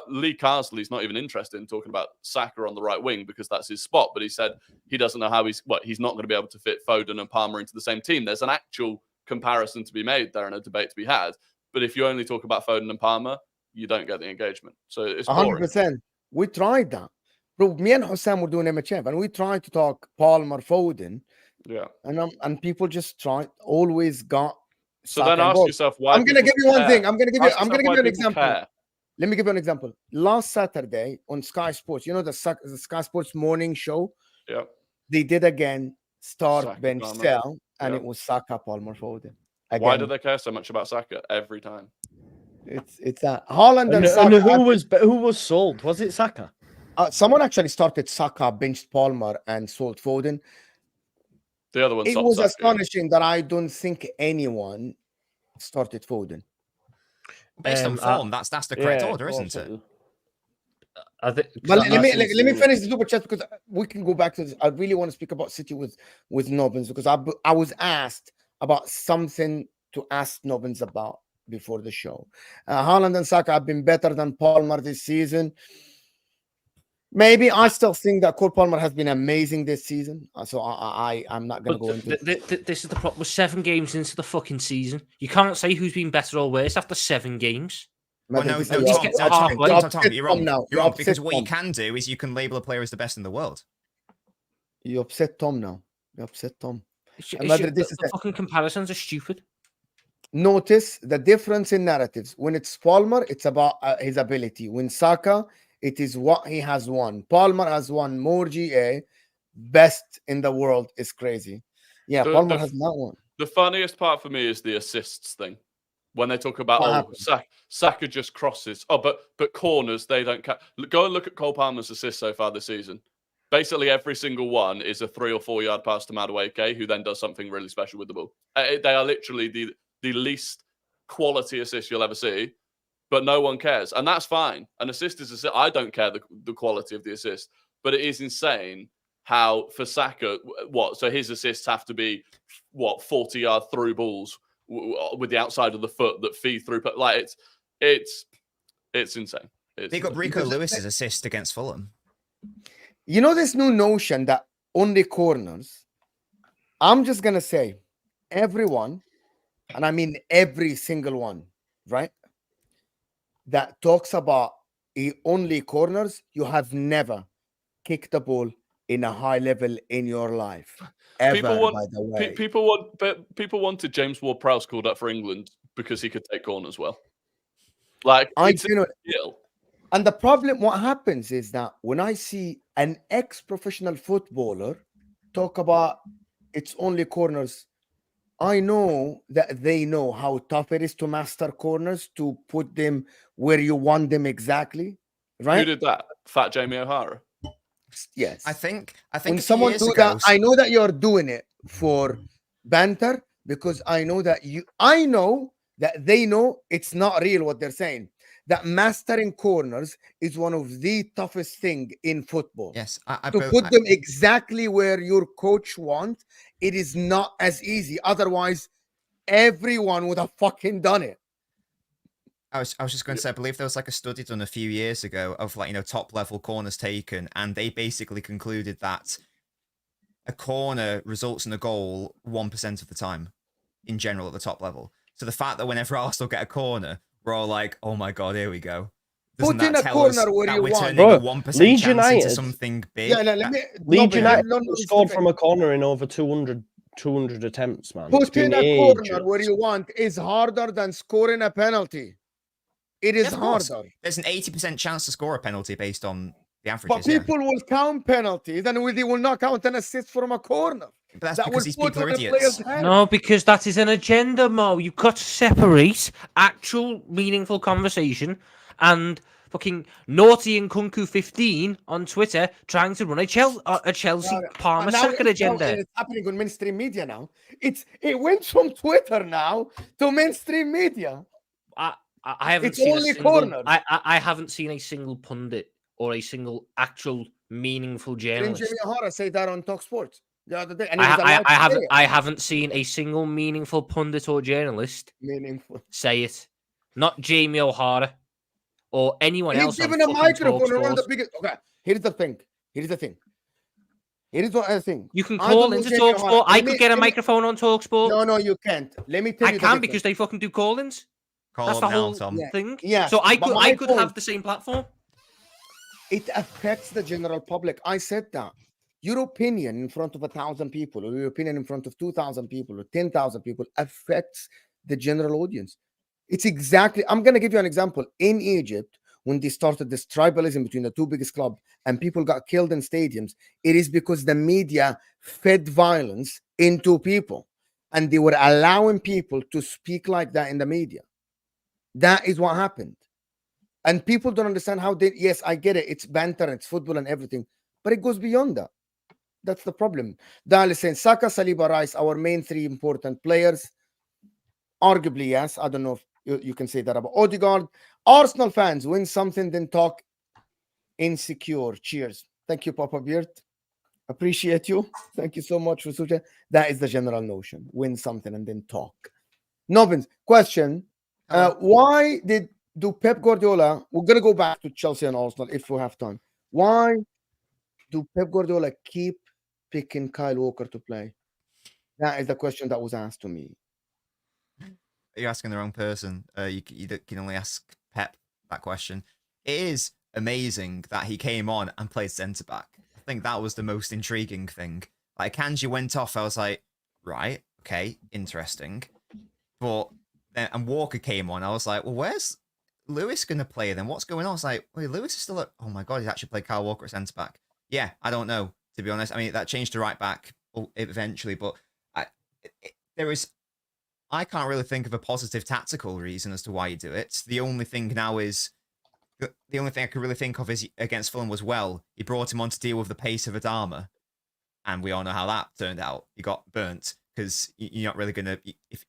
Lee Carsley's not even interested in talking about Saka on the right wing because that's his spot. But he said he doesn't know how he's not going to be able to fit Foden and Palmer into the same team. There's an actual comparison to be made there and a debate to be had. But if you only talk about Foden and Palmer, you don't get the engagement. So it's 100%. We tried that. Bro, me and HUSAM were doing MHF and we tried to talk Palmer, Foden. Yeah. And people just always got. So then ask yourself why. I'm gonna give you one thing. I'm gonna give you an example. Care. Let me give you an example. Last Saturday on Sky Sports, you know the Sky Sports morning show? Yeah. They did again start, Saka, bench, Palmer. sell, and Yeah. it was Saka, Palmer, Foden. Again. Why do they care so much about Saka every time? It's that Haaland and Saka. And who was sold? Was it Saka? Someone actually started Saka, benched Palmer, and sold Foden. The other one. It was astonishing that I don't think anyone started Foden. Based on form, that's the correct order, isn't it? I think. But let me finish the super chat because we can go back to this. I really want to speak about City with Nobbins because I was asked about something to ask Nobbins about before the show. Haaland and Saka have been better than Palmer this season. Maybe I still think that Cole Palmer has been amazing this season. So I'm not going to go into this is the problem. We're 7 games into the fucking season. You can't say who's been better or worse after 7 games. Well, no, Tom, you're wrong. You're wrong because what you can do is you can label a player as the best in the world. You upset Tom now. You upset Tom. The fucking comparisons are stupid. Notice the difference in narratives. When it's Palmer, it's about his ability. When Saka, it is what he has won. Palmer has won more GA. Best in the world is crazy. Yeah, Palmer has not won. The funniest part for me is the assists thing. When they talk about Saka just crosses. Oh, but corners, they don't catch. Go and look at Cole Palmer's assists so far this season. Basically, every single one is a 3 or 4 yard pass to Madueke, who then does something really special with the ball. They are literally the least quality assist you'll ever see, but no one cares. And that's fine. An assist is assist. I don't care the quality of the assist, but it is insane how for Saka, so his assists have to be, 40-yard through balls with the outside of the foot that feed through. Like, it's insane. They got Rico Lewis's assist against Fulham. You know this new notion that only corners. I'm just going to say everyone, and I mean every single one, right, that talks about only corners, you have never kicked the ball in a high level in your life. Ever, by the way. People wanted James Ward-Prowse called up for England because he could take corners well. Like, and the problem, what happens is that when I see an ex-professional footballer talk about it's only corners, I know that they know how tough it is to master corners, to put them where you want them exactly. Right? Who did that? Fat Jamie O'Hara. Yes. I think when someone do that, I know that you're doing it for banter, because I know that they know it's not real what they're saying. That mastering corners is one of the toughest thing in football. Yes, To put them exactly where your coach wants, it is not as easy. Otherwise, everyone would have fucking done it. I was just going to say, I believe there was like a study done a few years ago of like, top level corners taken, and they basically concluded that a corner results in a goal 1% of the time in general at the top level. So the fact that whenever Arsenal get a corner, we're all like, oh my God, here we go. Doesn't Put in that a tell corner us where that you we're want. turning Bro, a 1% Leeds chance United- into something big? Yeah, let me. Leeds United no, scored from a corner in over 200 attempts, man. It's Put been in a corner ages. where you want is harder than scoring a penalty. It is Yeah, of course. harder. There's an 80% chance to score a penalty based on the But averages. Yeah. people will count penalties and they will not count an assist from a corner. But that's That because will these put people are on the idiots. player's head. No, because that is an agenda, Mo. You've got to separate actual meaningful conversation and fucking naughty and Kunku 15 on Twitter trying to run a Chelsea Palmer And now Saka agenda. It's happening on mainstream media now. It went from Twitter now to mainstream media. I haven't It's seen only a single, corners. I haven't seen a single pundit or a single actual meaningful Didn't journalist. Jimmy O'Hara say that on Talk Sports the other day? And he was allowed I to haven't say it. I haven't seen a single meaningful pundit or journalist Meaningful. say it. Not Jamie O'Hara or anyone He's else. given on a fucking microphone to one of the TalkSport. biggest. Okay, here's the thing. Here is what I think. You can I don't call know into Jamie O'Hara. TalkSport. I Let me- could get a let me- microphone on TalkSport. No, you can't. Let me tell I you. can the because difference. they fucking do call-ins. Call That's up the now, whole Tom. Yeah. thing. Yes, So I but could my have point- the same platform. It affects the general public. I said that. Your opinion in front of 1,000 people, or your opinion in front of 2,000 people, or 10,000 people affects the general audience. It's exactly. I'm going to give you an example. In Egypt, when they started this tribalism between the two biggest clubs and people got killed in stadiums, it is because the media fed violence into people and they were allowing people to speak like that in the media. That is what happened. And people don't understand how they, yes, I get it. It's banter, it's football and everything, but it goes beyond that. That's the problem. Dal is saying Saka, Saliba, Rice, our main three important players. Arguably, yes. I don't know if you can say that about Odegaard. Arsenal fans, win something, then talk insecure. Cheers. Thank you, Papa Beard. Appreciate you. Thank you so much for such. That is the general notion. Win something and then talk. Nobbins, question. Why do Pep Guardiola, we're going to go back to Chelsea and Arsenal if we have time. Why do Pep Guardiola keep picking Kyle Walker to play? That is the question that was asked to me. You're asking the wrong person. You can only ask Pep that question. It is amazing that he came on and played centre back. I think that was the most intriguing thing. Like Kanji went off, I was like, right, okay, interesting. But then and Walker came on, I was like, well, where's Lewis gonna play then? What's going on? I was like, wait, Lewis is still at. Oh my god, he's actually played Kyle Walker at centre back. Yeah, I don't know, to be honest. I mean, that changed to right back eventually, but I can't really think of a positive tactical reason as to why you do it. The only thing now is, the only thing I could really think of is against Fulham was, well, he brought him on to deal with the pace of Adama, and we all know how that turned out. He got burnt because you're not really going to,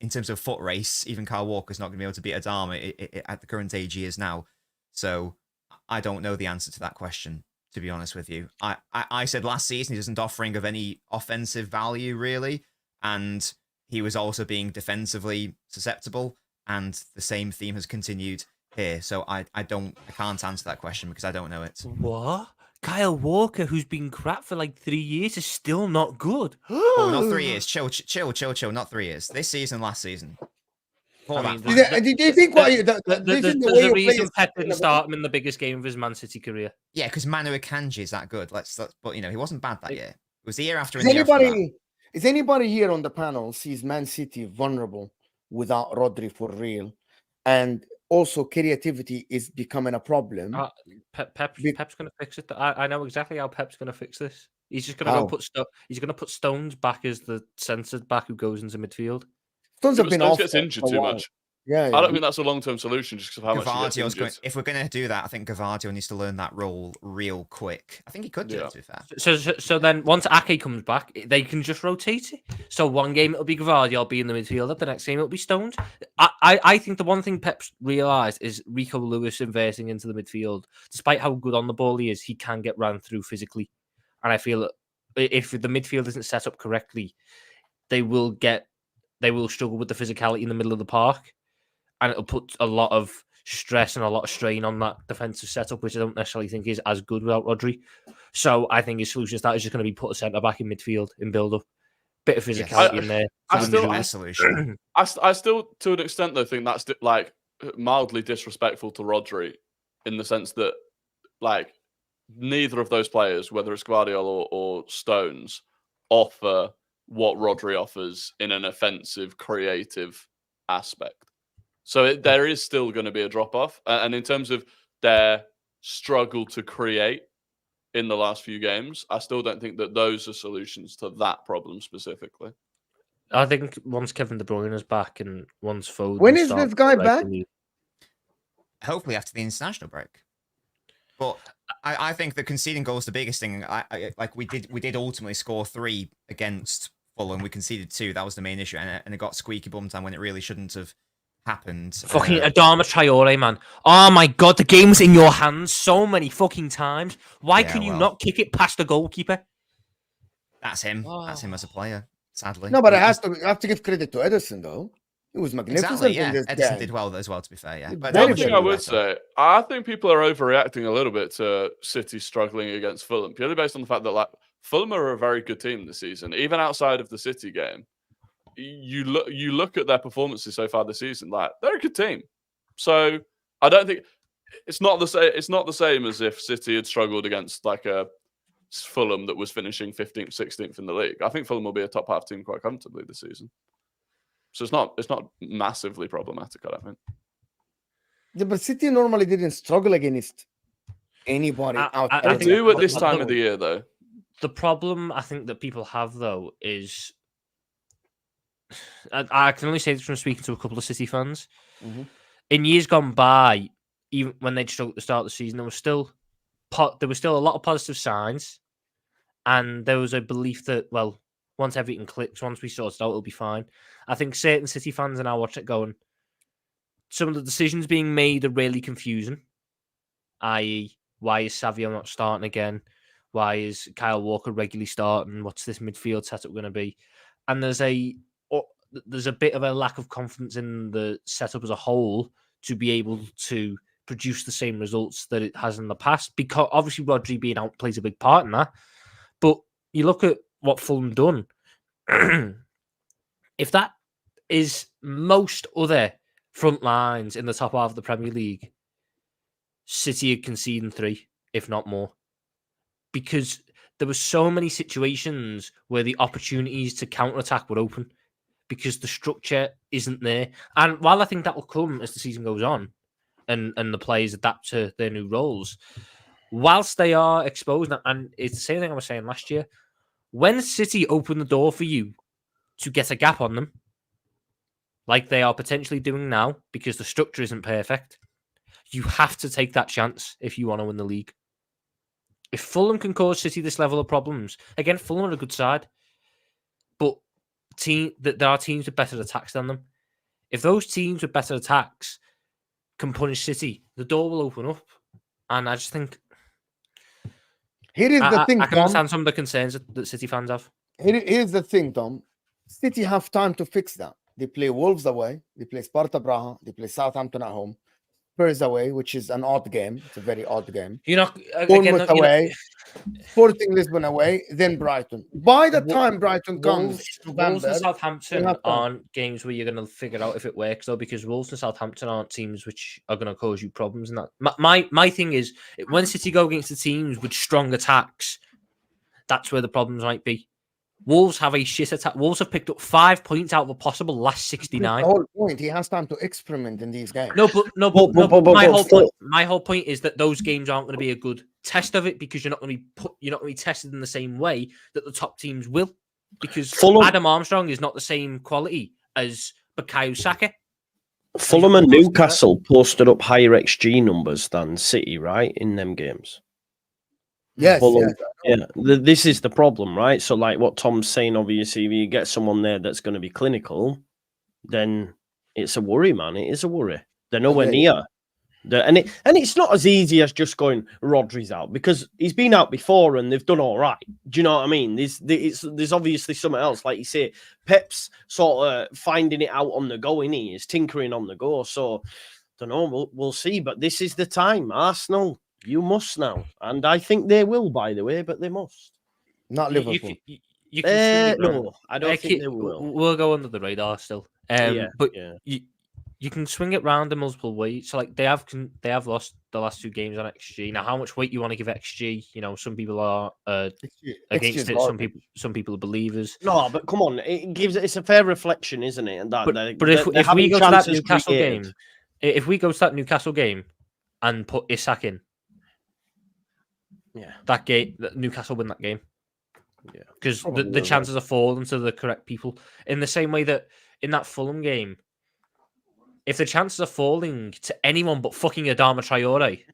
in terms of foot race, even Kyle Walker's not going to be able to beat Adama at the current age he is now. So I don't know the answer to that question, to be honest with you. I said last season he doesn't offering of any offensive value, really, and he was also being defensively susceptible, and the same theme has continued here. So I can't answer that question because I don't know it. What? Kyle Walker, who's been crap for like 3 years, is still not good. Oh, not 3 years. Chill. Not 3 years. This season, last season. I mean, Do you think There's a reason Pep didn't start him in the biggest game of his Man City career. Yeah, because Manu Akanji is that good. But he wasn't bad that year. It was the year after. Is anybody here on the panel sees Man City vulnerable without Rodri for real? And also creativity is becoming a problem. Pep's going to fix it. I know exactly how Pep's going to fix this. He's just going to he's going to put Stones back as the centre back who goes into midfield. Stones have been Stones off gets injured too much. Yeah, I don't think that's a long-term solution just because of how much he gets Gavardio's injured. if we're going to do that, I think Gavadio needs to learn that role real quick. I think he could do it, to be fair. So then once Ake comes back, they can just rotate it. So one game it'll be Gvardiol be in the midfielder, the next game it'll be Stones. I think the one thing Pep's realised is Rico Lewis inverting into the midfield. Despite how good on the ball he is, he can get ran through physically. And I feel that if the midfield isn't set up correctly, they will struggle with the physicality in the middle of the park. And it'll put a lot of stress and a lot of strain on that defensive setup, which I don't necessarily think is as good without Rodri. So I think his solution to that is just going to be put a centre back in midfield in build up, bit of physicality in there. I still, to an extent, though, think that's like mildly disrespectful to Rodri, in the sense that like neither of those players, whether it's Gvardiol or Stones, offer what Rodri offers in an offensive, creative aspect. So there is still going to be a drop-off. And in terms of their struggle to create in the last few games, I still don't think that those are solutions to that problem specifically. I think once Kevin De Bruyne is back and once Foden... When is this guy back? Hopefully after the international break. But I think that conceding goals is the biggest thing. Like we did ultimately score 3 against Fulham. We conceded 2. That was the main issue. And it got squeaky bum time when it really shouldn't have happened. Fucking Adama Traore, man. Oh my god, the game's in your hands so many fucking times. Why can you not kick it past the goalkeeper? That's him. That's him as a player, sadly. No, but I have to give credit to Ederson, though. He was magnificent. Exactly, yeah. In this Ederson game. did well as well, to be fair, yeah. But One thing I would say, I think people are overreacting a little bit to City struggling against Fulham, purely based on the fact that like Fulham are a very good team this season, even outside of the City game. You look at their performances so far this season, like they're a good team. So I don't think it's not the same. It's not the same as if City had struggled against like a Fulham that was finishing 15th, 16th in the league. I think Fulham will be a top half team quite comfortably this season. So it's not massively problematic, I don't think. Yeah, but City normally didn't struggle against anybody out there. I do at this time of the year, though. The problem I think that people have, though, is I can only say this from speaking to a couple of City fans. Mm-hmm. In years gone by, even when they struggled at the start of the season, there was still a lot of positive signs, and there was a belief that, well, once everything clicks, once we sort it out, it'll be fine. I think certain City fans are now watching it going, some of the decisions being made are really confusing, i.e., why is Savio not starting again? Why is Kyle Walker regularly starting? What's this midfield setup going to be? And there's a bit of a lack of confidence in the setup as a whole to be able to produce the same results that it has in the past. Because obviously Rodri being out plays a big part in that. But you look at what Fulham done. If that is most other front lines in the top half of the Premier League, City are conceding 3, if not more. Because there were so many situations where the opportunities to counter-attack were open because the structure isn't there. And while I think that will come as the season goes on and the players adapt to their new roles, whilst they are exposed, and it's the same thing I was saying last year, when City open the door for you to get a gap on them, like they are potentially doing now because the structure isn't perfect, you have to take that chance if you want to win the league. If Fulham can cause City this level of problems, again, Fulham are a good side, but there are teams with better attacks than them. If those teams with better attacks can punish City, the door will open up. And I just think... Here is the thing, I can understand some of the concerns that City fans have. Here's the thing, Tom. City have time to fix that. They play Wolves away. They play Sparta Praha. They play Southampton at home. Spurs away, which is an odd game. It's a very odd game. Bournemouth away. Sporting Lisbon away. Then Brighton. By the time Brighton comes, Wolves and Southampton aren't games where you're going to figure out if it works, though, because Wolves and Southampton aren't teams which are going to cause you problems. And that my thing is, when City go against the teams with strong attacks, that's where the problems might be. Wolves have a shit attack. Wolves have picked up 5 points out of a possible last 69. The whole point, he has time to experiment in these games. My whole point is that those games aren't going to be a good test of it because you're not going to be tested in the same way that the top teams will. Because Adam Armstrong is not the same quality as Bukayo Saka. Fulham and Newcastle posted up higher XG numbers than City, right, in them games. Yes, Fulham, yes. This is the problem, right? So, like what Tom's saying, obviously, if you get someone there that's going to be clinical, then it's a worry, man. It is a worry. They're nowhere near. And it's not as easy as just going Rodri's out, because he's been out before and they've done all right. Do you know what I mean? There's obviously something else, like you say. Pep's sort of finding it out on the go, innit? He's tinkering on the go. So don't know. We'll see. But this is the time. Arsenal, you must now, and I think they will. By the way, but they must. Not Liverpool. You can swing it round. No, I don't think they will. We'll go under the radar still. You can swing it round in multiple ways. So like they have lost the last 2 games on XG. Now, how much weight you want to give XG? You know, some people are against it. Some people are believers. No, but come on, it's a fair reflection, isn't it? And if we go to that Newcastle game, if we go to that Newcastle game and put Isak in, that game, Newcastle win that game. Yeah, because the chances are falling to the correct people. In the same way that in that Fulham game, if the chances are falling to anyone but fucking Adama Traore,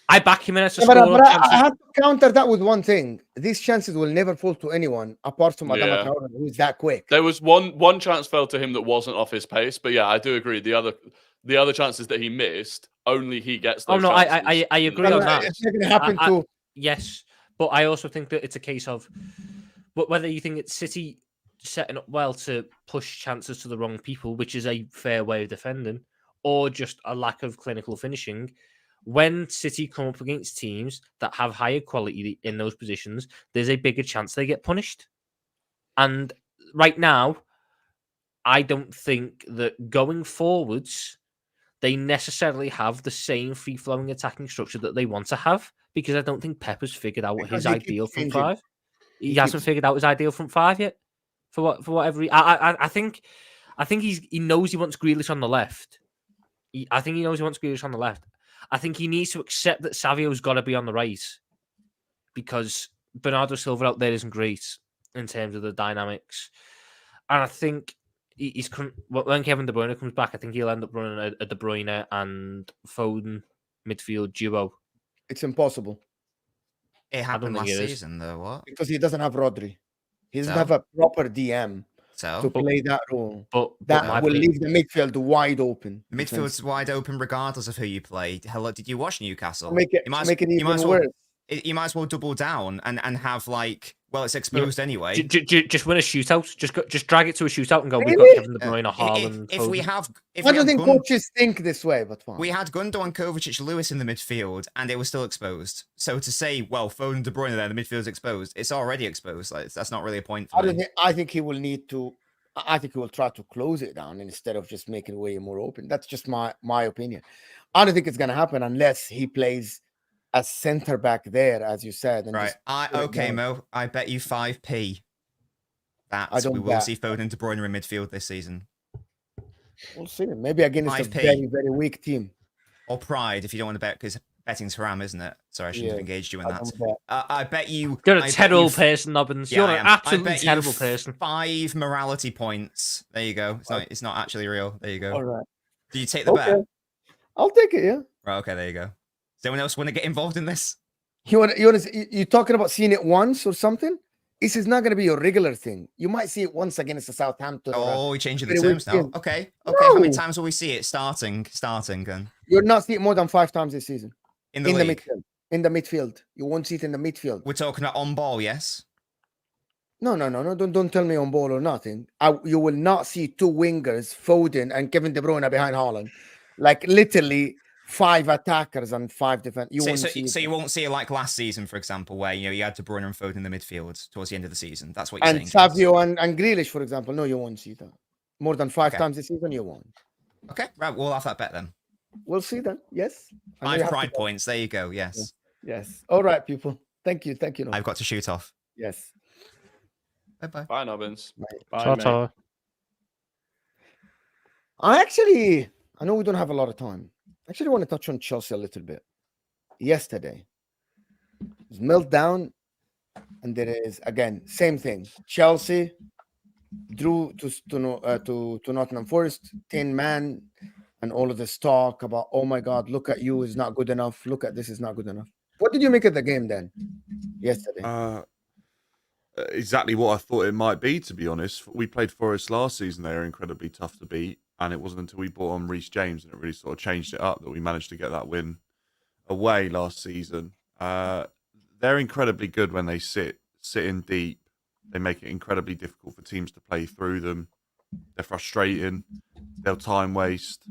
I back him in as a scorer. But I have to counter that with one thing. These chances will never fall to anyone apart from Adama Traore, who's that quick. There was one chance fell to him that wasn't off his pace, but yeah, I do agree. The other chances that he missed, only he gets those chances. I agree on that. It's not going to happen to... Yes, but I also think that it's a case of whether you think it's City setting up well to push chances to the wrong people, which is a fair way of defending, or just a lack of clinical finishing. When City come up against teams that have higher quality in those positions, there's a bigger chance they get punished. And right now, I don't think that going forwards, they necessarily have the same free-flowing attacking structure that they want to have, because I don't think Pep has figured out his ideal front 5. He hasn't figured out his ideal front 5 yet. For whatever reason. I think he knows he wants Grealish on the left. I think he knows he wants Grealish on the left. I think he needs to accept that Savio's got to be on the right, because Bernardo Silva out there isn't great in terms of the dynamics. And I think when Kevin De Bruyne comes back, I think he'll end up running a De Bruyne and Foden midfield duo. It's impossible. It happened last season, though. What? Because he doesn't have Rodri. He doesn't have a proper DM to play that role. But that will leave the midfield wide open. The midfield's wide open regardless of who you play. Hello, did you watch Newcastle? Make it even worse. You might as well double down and have it's exposed anyway. Just win a shootout. Just drag it to a shootout and go. We've got Kevin De Bruyne or Haaland. I don't think coaches think this way, but fine. We had Gundogan, Kovacic, Lewis in the midfield, and it was still exposed. So to say, Foden, De Bruyne there, the midfield's exposed. It's already exposed. That's not really a point. I think he will need to. I think he will try to close it down instead of just making it way more open. That's just my opinion. I don't think it's going to happen unless he plays a centre back there, as you said. And right. Mo. I bet you 5p that we will see Foden and De Bruyne in midfield this season. We'll see. Maybe against a very, very weak team. Or Pride, if you don't want to bet, because betting's haram, isn't it? Sorry, I shouldn't have engaged you in that. I bet you... You're a terrible person, Nobbins. You're an absolutely terrible person. 5 morality points. There you go. It's not actually real. There you go. All right. Do you take the bet? I'll take it, yeah. Right, okay, there you go. Does anyone else want to get involved in this? You're talking about seeing it once or something? This is not going to be a regular thing. You might see it once against the Southampton. Oh, you're changing the terms now. Okay. No. How many times will we see it starting? Then you'll not see it more than 5 times this season. In the midfield. In the midfield. You won't see it in the midfield. We're talking about on ball, yes? No. Don't tell me on ball or nothing. You will not see 2 wingers, Foden and Kevin De Bruyne behind Haaland. Like literally 5 attackers and 5 defenders. So you won't see it like last season, for example, where you had De Bruyne and Foden in the midfield towards the end of the season. That's what you're saying. And Savio and Grealish, for example. No, you won't see that. More than 5 times this season, you won't. Okay, right. We'll have that bet then. We'll see then. Yes. 5 pride points. There you go. Yes. Yes. All right, people. Thank you. Nobbins. I've got to shoot off. Yes. Bye-bye. Bye, Nobbins. Bye. I know we don't have a lot of time. I actually want to touch on Chelsea a little bit. Yesterday, it was meltdown, and there is, again, same thing. Chelsea drew to Nottingham Forest, 10 man, and all of this talk about, oh my God, look at you is not good enough. Look at this is not good enough. What did you make of the game then? Yesterday. Exactly what I thought it might be, to be honest. We played Forest last season. They were incredibly tough to beat. And it wasn't until we brought on Reece James and it really sort of changed it up that we managed to get that win away last season. They're incredibly good when they sit in deep. They make it incredibly difficult for teams to play through them. They're frustrating. They'll time waste.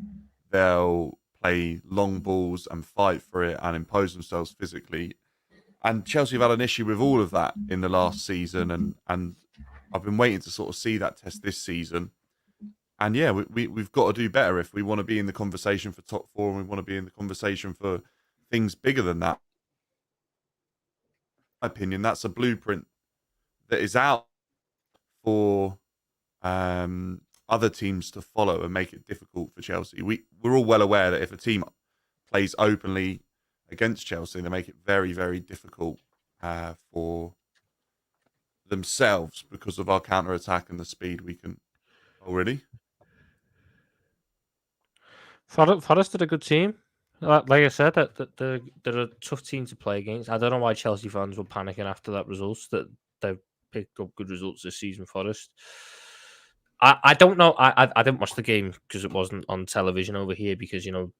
They'll play long balls and fight for it and impose themselves physically. And Chelsea have had an issue with all of that in the last season, and I've been waiting to sort of see that test this season. And yeah, we've got to do better if we want to be in the conversation for top four and we want to be in the conversation for things bigger than that. In my opinion, that's a blueprint that is out for other teams to follow and make it difficult for Chelsea. We're all well aware that if a team plays openly against Chelsea, they make it very, very difficult for themselves because of our counter-attack and the speed we can... Oh, really? Forest are a good team. Like I said, they're a tough team to play against. I don't know why Chelsea fans were panicking after that result, that they've picked up good results this season, Forest. I don't know. I didn't watch the game because it wasn't on television over here because, you know,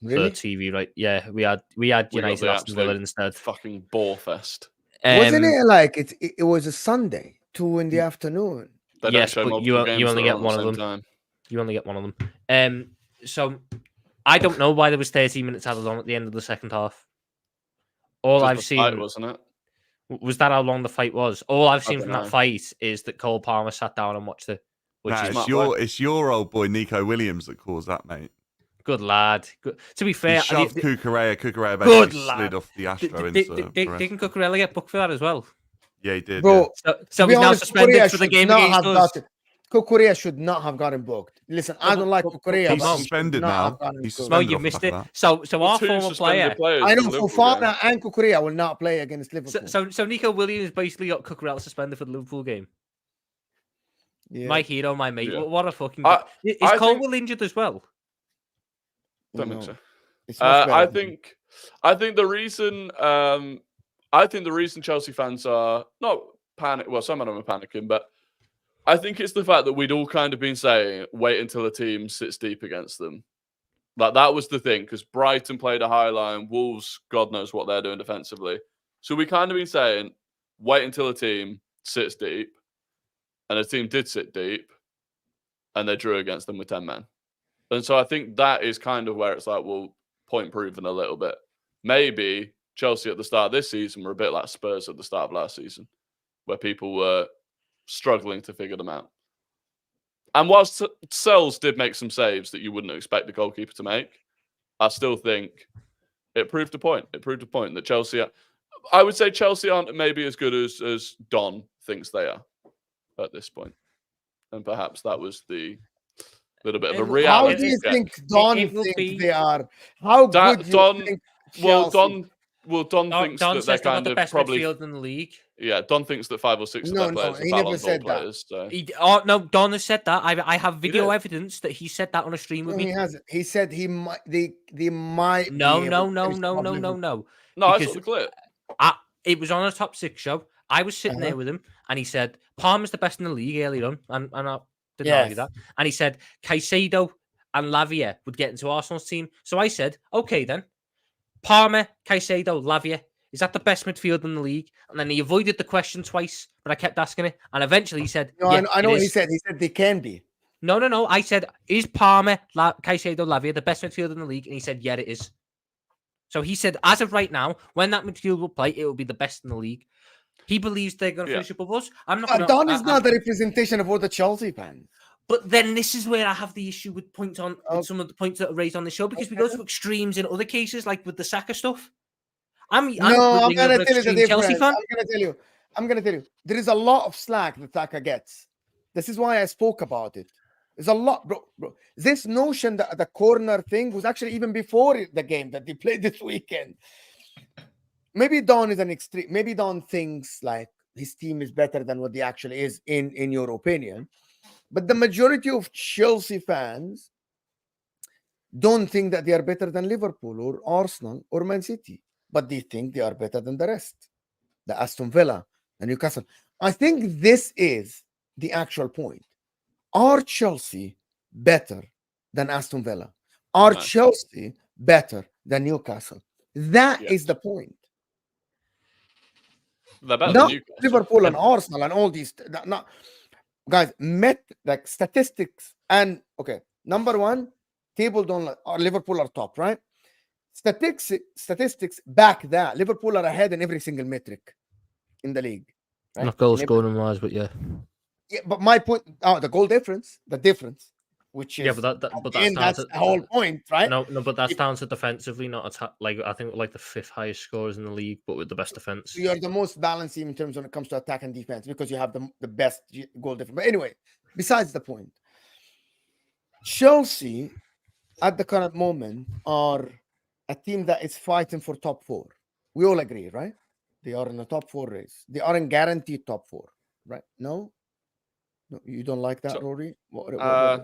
Really? the TV, right? Yeah, we had United Aston Villa instead. Fucking bore fest. Wasn't it like it was a Sunday, 2 in the afternoon? They don't Yes, show but multiple games you only that are get on one the of same them. time. You only get one of them. So I don't know why there was 13 minutes added on at the end of the second half. All Just I've the seen fight, wasn't it? was that how long the fight was. All I've seen don't from know. that fight is that Cole Palmer sat down and watched it, which Nah, is smart it's your old boy Nico Williams that caused that, mate. good lad. Good. To be He fair, shoved Cucurella. Cucurella Good basically lad. slid off the Astro didn't Cucurella get booked for that as well? Yeah, he did. Bro, So to be he's now honest, suspended Cucurella for the should game not against have us. Cucurella should not have gotten booked. Listen, I don't like Cucurella, He's but he should suspended not now. have gotten He's booked. No, suspended you off the missed back it. of that. So our Two former suspended player. players I in know the Liverpool Fofana game. and Cucurella will not play against Liverpool. So Nico Williams basically got Cucurella suspended for the Liverpool game. Yeah. My hero, my mate. Yeah. What a fucking. Is I Colwell think- injured as well? Don't No. think so. It's much better I than- think the reason Chelsea fans are not panic. Well, some of them are panicking, but I think it's the fact that we'd all kind of been saying, wait until a team sits deep against them. Like that was the thing, because Brighton played a high line, Wolves, God knows what they're doing defensively. So we kind of been saying, wait until a team sits deep, and a team did sit deep, and they drew against them with 10 men. And so I think that is kind of where it's like, well, point proven a little bit. Maybe Chelsea at the start of this season were a bit like Spurs at the start of last season, where people were struggling to figure them out. And whilst Sells did make some saves that you wouldn't expect the goalkeeper to make, I still think it proved a point. It proved a point that Chelsea, I would say Chelsea aren't maybe as good as Don thinks they are at this point. And perhaps that was the little bit of a How How reality do you check. think Don it will thinks be- they are? How That- good Don- you think Well, Chelsea- Don thinks Don that says they're they're not kind the of best probably... midfield in the league. Yeah, Don thinks that 5 or 6 No, of their players he are never Ballon d'Or said that. players. So. No, Don has said that. I have video did? evidence that he said that on a stream with No, he me. hasn't. He said he might. They might. No. be able to finish above Liverpool. No, I Because saw the clip. it was on a top 6 show. I was sitting there with him, and he said Palmer's the best in the league earlier on, and I didn't argue that. And he said Caicedo and Lavia would get into Arsenal's team. So I said, okay then, Palmer, Caicedo, Lavia. Is that the best midfield in the league? And then he avoided the question twice, but I kept asking it. And eventually he said, No, yeah, I know it what he is." said. He said they can be. No. I said, is Palmer, Caicedo, Lavia the best midfield in the league? And he said, yeah, it is. So he said, as of right now, when that midfield will play, it will be the best in the league. He believes they're going to finish above us. I'm not. Gonna, Don is not the representation of all the Chelsea fans. But then this is where I have the issue with with some of the points that are raised on the show, because we go to extremes in other cases, like with the Saka stuff. I'm going to tell you the difference. Chelsea fan. I'm going to tell you. There is a lot of slack that Saka gets. This is why I spoke about it. There's a lot, bro. This notion that the corner thing was actually even before the game that they played this weekend. Maybe Don is an extreme. Maybe Don thinks like his team is better than what he actually is, in your opinion. But the majority of Chelsea fans don't think that they are better than Liverpool or Arsenal or Man City, but they think they are better than the rest, the Aston Villa, the Newcastle. I think this is the actual point. Are Chelsea better than Aston Villa? Are No. Chelsea better than Newcastle? That Yeah. is the point. They're better Not than Newcastle. Liverpool and Arsenal and all these. Not guys. Like statistics and okay. Number one, table don't Liverpool are top, right? Statistics back that Liverpool are ahead in every single metric in the league. Right? Not goal scoring wise, but yeah. Yeah, but my point, the goal difference, which is Yeah, but that's that's the whole point, right? No, but that's down to defensively, not attack. Like I think like the 5th highest scorers in the league, but with the best defense. You're the most balanced team in terms when it comes to attack and defense because you have the best goal difference. But anyway, besides the point, Chelsea at the current moment are a team that is fighting for top 4. We all agree, right? They are in the top 4 race. They are in guaranteed top 4, right? No, you don't like that, So- Rory? What I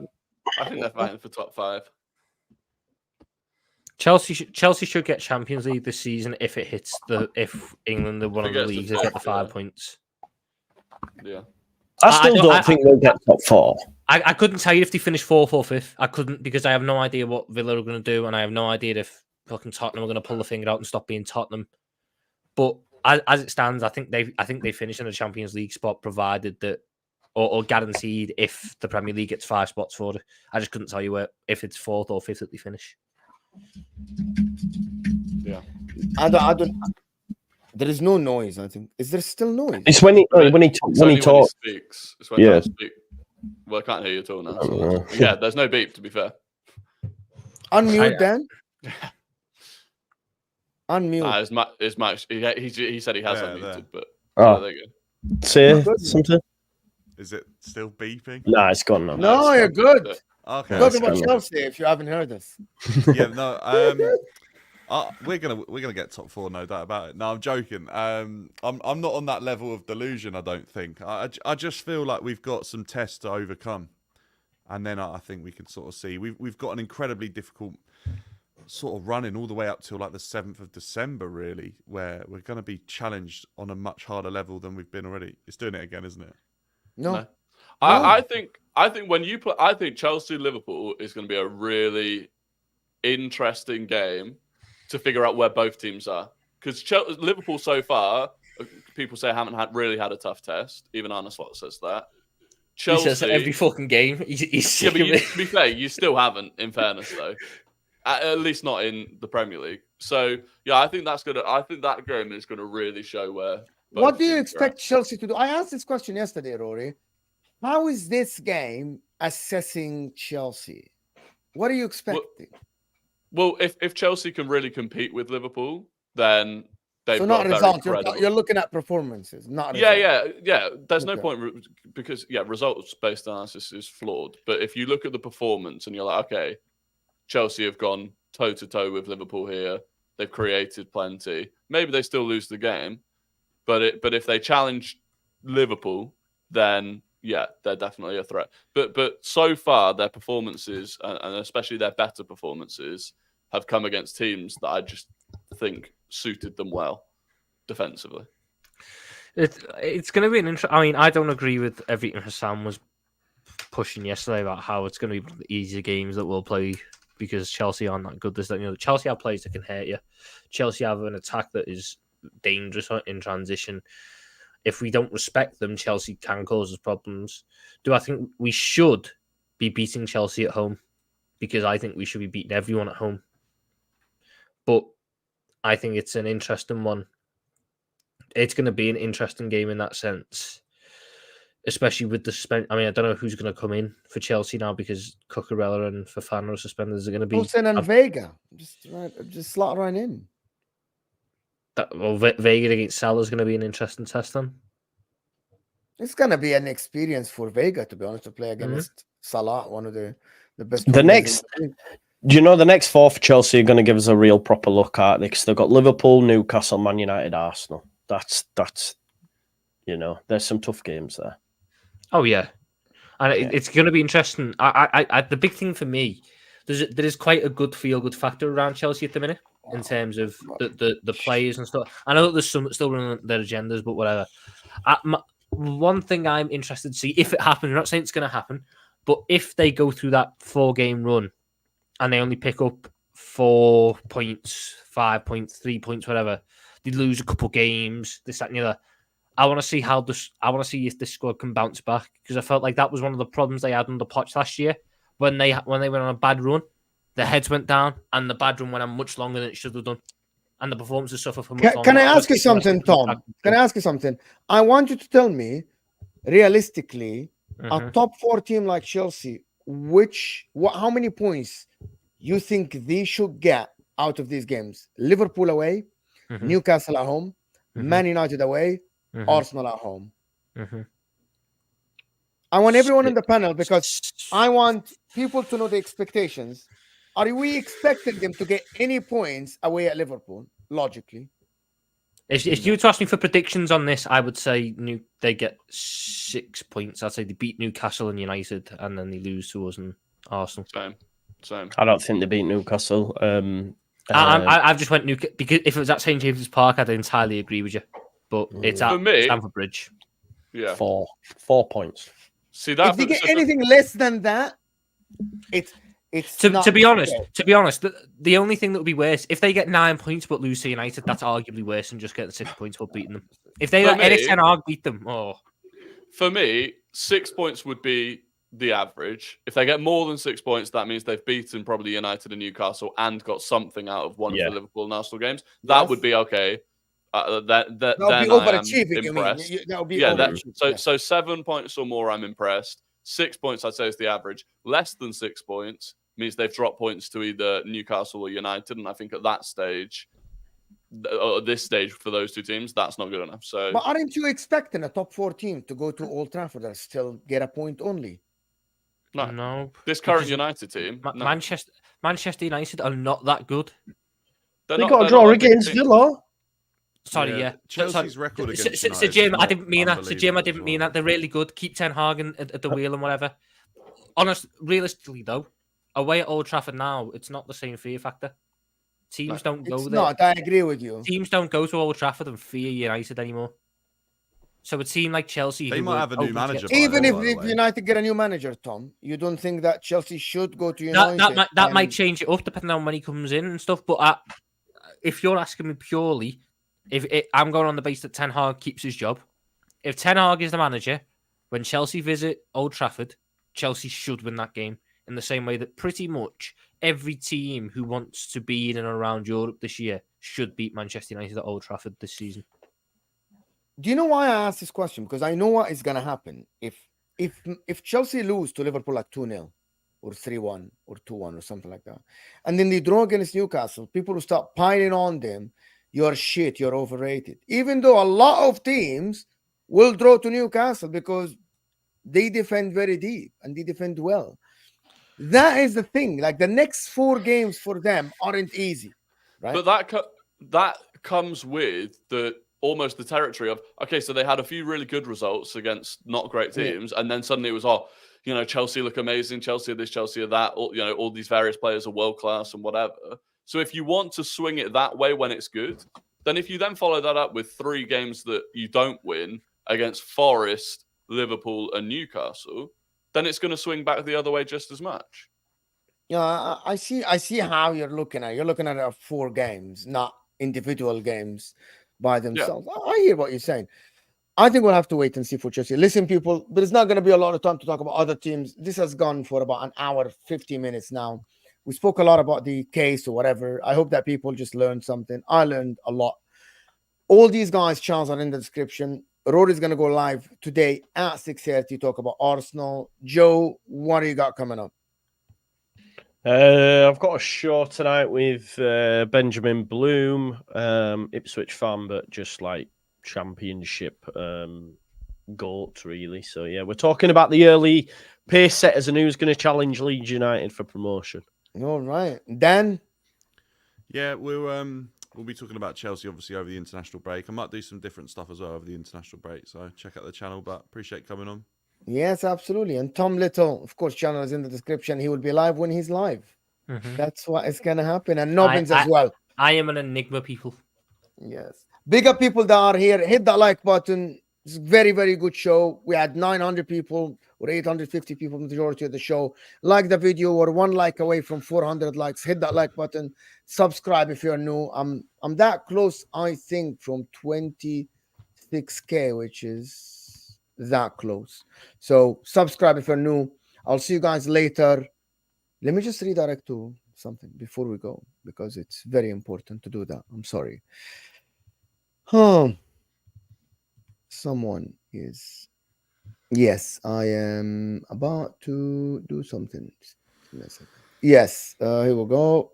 think they're fighting for top 5. Chelsea should get Champions League this season if if England are one of the Forget the leagues that get the top, 5 yeah. points. Yeah. I still don't think they'll get top 4. I couldn't tell you if they finish 4th or 5th. I couldn't because I have no idea what Villa are going to do, and I have no idea if fucking Tottenham are going to pull the finger out and stop being Tottenham. But as it stands, I think they finish in the Champions League spot, provided that or guaranteed if the Premier League gets 5 spots for it. I just couldn't tell you if it's 4th or 5th that they finish. Yeah. I don't. There is no noise. I think. Is there still noise? It's when he It's only talks. he speaks. It's when Yeah. he speaks. Well, I can't hear you at all now. So yeah, there's no beep, to be fair. Unmute Dan. Unmute. Nah, his mic. He said he has Yeah, unmuted, there. but Oh. there you go. Say something. Is it still beeping? Nah, it's gone now. No, it's you're fine. good. Okay. Talk about fine. Chelsea if you haven't heard us. Yeah, no. We're gonna get top 4, no doubt about it. No, I'm joking. I'm not on that level of delusion. I don't think. I just feel like we've got some tests to overcome, and then I think we can sort of see we've got an incredibly difficult sort of running all the way up till like the 7th of December, really, where we're going to be challenged on a much harder level than we've been already. It's doing it again, isn't it? No. I think when you play, I think Chelsea Liverpool is going to be a really interesting game to figure out where both teams are, because Liverpool so far, people say haven't really had a tough test. Even Arne Slot says that. Chelsea, He says that every fucking game. He's yeah, sick but of it. to be fair, you still haven't. In fairness, though, at least not in the Premier League. So yeah, I think that game is gonna really show where. What both do you teams are expect at. Chelsea to do? I asked this question yesterday, Rory. How is this game assessing Chelsea? What are you expecting? Well, if Chelsea can really compete with Liverpool, then they've So got not a very results. credible. You're looking at performances, not Yeah. results. There's no Okay. point because results-based analysis is flawed. But if you look at the performance and you're like, okay, Chelsea have gone toe to toe with Liverpool here. They've created plenty. Maybe they still lose the game, but if they challenge Liverpool, then yeah, they're definitely a threat. But so far, their performances and especially their better performances have come against teams that I just think suited them well defensively. It's going to be an interesting. I mean, I don't agree with everything Hassan was pushing yesterday about how it's going to be one of the easier games that we'll play because Chelsea aren't that good. Chelsea have players that can hurt you. Chelsea have an attack that is dangerous in transition. If we don't respect them, Chelsea can cause us problems. Do I think we should be beating Chelsea at home? Because I think we should be beating everyone at home. But I think it's an interesting one. It's going to be an interesting game in that sense, especially with the suspension. I mean, I don't know who's going to come in for Chelsea now because Cucurella and Fofana are suspended. Is it going to be Wilson and Vega? Just slot right in. Vega against Salah is going to be an interesting test then? It's gonna be an experience for Vega, to be honest, to play against Salah, one of the best. The next, do you know the next 4 for Chelsea are going to give us a real proper look at it because they've got Liverpool, Newcastle, Man United, Arsenal. That's there's some tough games there. Oh yeah, And it's going to be interesting. The big thing for me, there is quite a good feel-good factor around Chelsea at the minute in terms of the players and stuff. I know that there's some still running their agendas, but whatever. One thing I'm interested to see if it happens. I'm not saying it's going to happen, but if they go through that 4-game run and they only pick up 4 points, 5 points, 3 points, whatever, they lose a couple games, this, that, and the other. I want to see if this squad can bounce back, because I felt like that was one of the problems they had under Poch last year when they went on a bad run. The heads went down, and the bad run went on much longer than it should have done, and the performances suffer from. Can I ask you something, Tom? Can I ask you something? I want you to tell me, realistically, a top 4 team like Chelsea, how many points you think they should get out of these games? Liverpool away, Newcastle at home, Man United away, Arsenal at home. I want everyone in the panel, because I want people to know the expectations. Are we expecting them to get any points away at Liverpool? Logically, if you were to ask me for predictions on this, I would say they get 6 points. I'd say they beat Newcastle and United, and then they lose to us and Arsenal. Same. I don't think they beat Newcastle. I've just went Newcastle because if it was at St James's Park, I'd entirely agree with you. But it's at Stamford Bridge. Yeah, 4 points. See that if they get anything less than that, it's to be honest. The only thing that would be worse if they get 9 points but lose to United. That's arguably worse than just getting 6 points but beating them. If they let Eric Ten Hag beat them, for me, 6 points would be the average. If they get more than 6 points, that means they've beaten probably United and Newcastle and got something out of one of the Liverpool and Arsenal games. That would be okay. That would be overachieving. That would be overachieving. So 7 points or more, I'm impressed. 6 points, I'd say, is the average. Less than 6 points means they've dropped points to either Newcastle or United, and I think at that stage, or at this stage for those two teams, that's not good enough. So, but aren't you expecting a top 4 team to go to Old Trafford and still get a point only? No. This current United team, Manchester United are not that good. They got a draw against Villa. Sorry, yeah. Chelsea's record against So Jim, I didn't mean that. So Jim, I didn't mean that. They're really good. Keep Ten Hag at the wheel and whatever. Realistically though, away at Old Trafford now, it's not the same fear factor. Teams don't go there. It's not. I agree with you. Teams don't go to Old Trafford and fear United anymore. So a team like Chelsea, they might have a new manager. Even if United get a new manager, Tom, you don't think that Chelsea should go to United? That might change it up depending on when he comes in and stuff. But if you're asking me purely, I'm going on the base that Ten Hag keeps his job. If Ten Hag is the manager, when Chelsea visit Old Trafford, Chelsea should win that game in the same way that pretty much every team who wants to be in and around Europe this year should beat Manchester United at Old Trafford this season. Do you know why I asked this question? Because I know what is going to happen. If Chelsea lose to Liverpool at 2-0 or 3-1 or 2-1 or something like that, and then they draw against Newcastle, people will start piling on them. You're shit, you're overrated. Even though a lot of teams will draw to Newcastle because they defend very deep and they defend well. That is the thing. Like the next 4 games for them aren't easy, right? But that comes with almost the territory of, okay, so they had a few really good results against not great teams, and then suddenly it was, Chelsea look amazing, Chelsea this, Chelsea that, all these various players are world class and whatever. So if you want to swing it that way when it's good, then if you then follow that up with 3 games that you don't win against Forest, Liverpool, and Newcastle, then it's going to swing back the other way just as much. Yeah, I see how you're looking at it. You're looking at 4 games, not individual games by themselves. Yeah. I hear what you're saying. I think we'll have to wait and see for Chelsea. Listen, people, there's not going to be a lot of time to talk about other teams. This has gone for about an hour, 50 minutes now. We spoke a lot about the case or whatever. I hope that people just learned something. I learned a lot. All these guys' channels are in the description. Rory's going to go live today at 6:30 talk about Arsenal. Joe, what do you got coming up? I've got a show tonight with Benjamin Bloom, Ipswich fan, but just like championship GOAT, really. So, yeah, we're talking about the early pace setters and who's going to challenge Leeds United for promotion. All right. Dan? Yeah, we'll be talking about Chelsea, obviously, over the international break. I might do some different stuff as well over the international break, so check out the channel, but appreciate coming on. Yes, absolutely. And Tom Little, of course, channel is in the description. He will be live when he's live. Mhm. That's what is gonna happen. And Nobbins as well. I am an enigma, people. Yes. Big up people that are here. Hit that like button. It's a very, very good show. We had 900 people or 850 people, majority of the show. Like the video. We're 1 like away from 400 likes. Hit that like button. Subscribe if you're new. I'm that close, I think, from 26K, which is that close. So subscribe if you're new. I'll see you guys later. Let me just redirect to something before we go, because it's very important to do that. I'm sorry. Someone is. Yes, I am about to do something. Yes, here we go.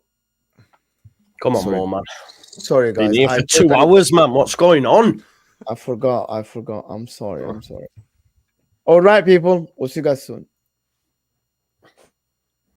Come on, Sorry. more man. Sorry, Been guys. here for 2 hours, man. What's going on? I forgot. I'm sorry. All right, people. We'll see you guys soon.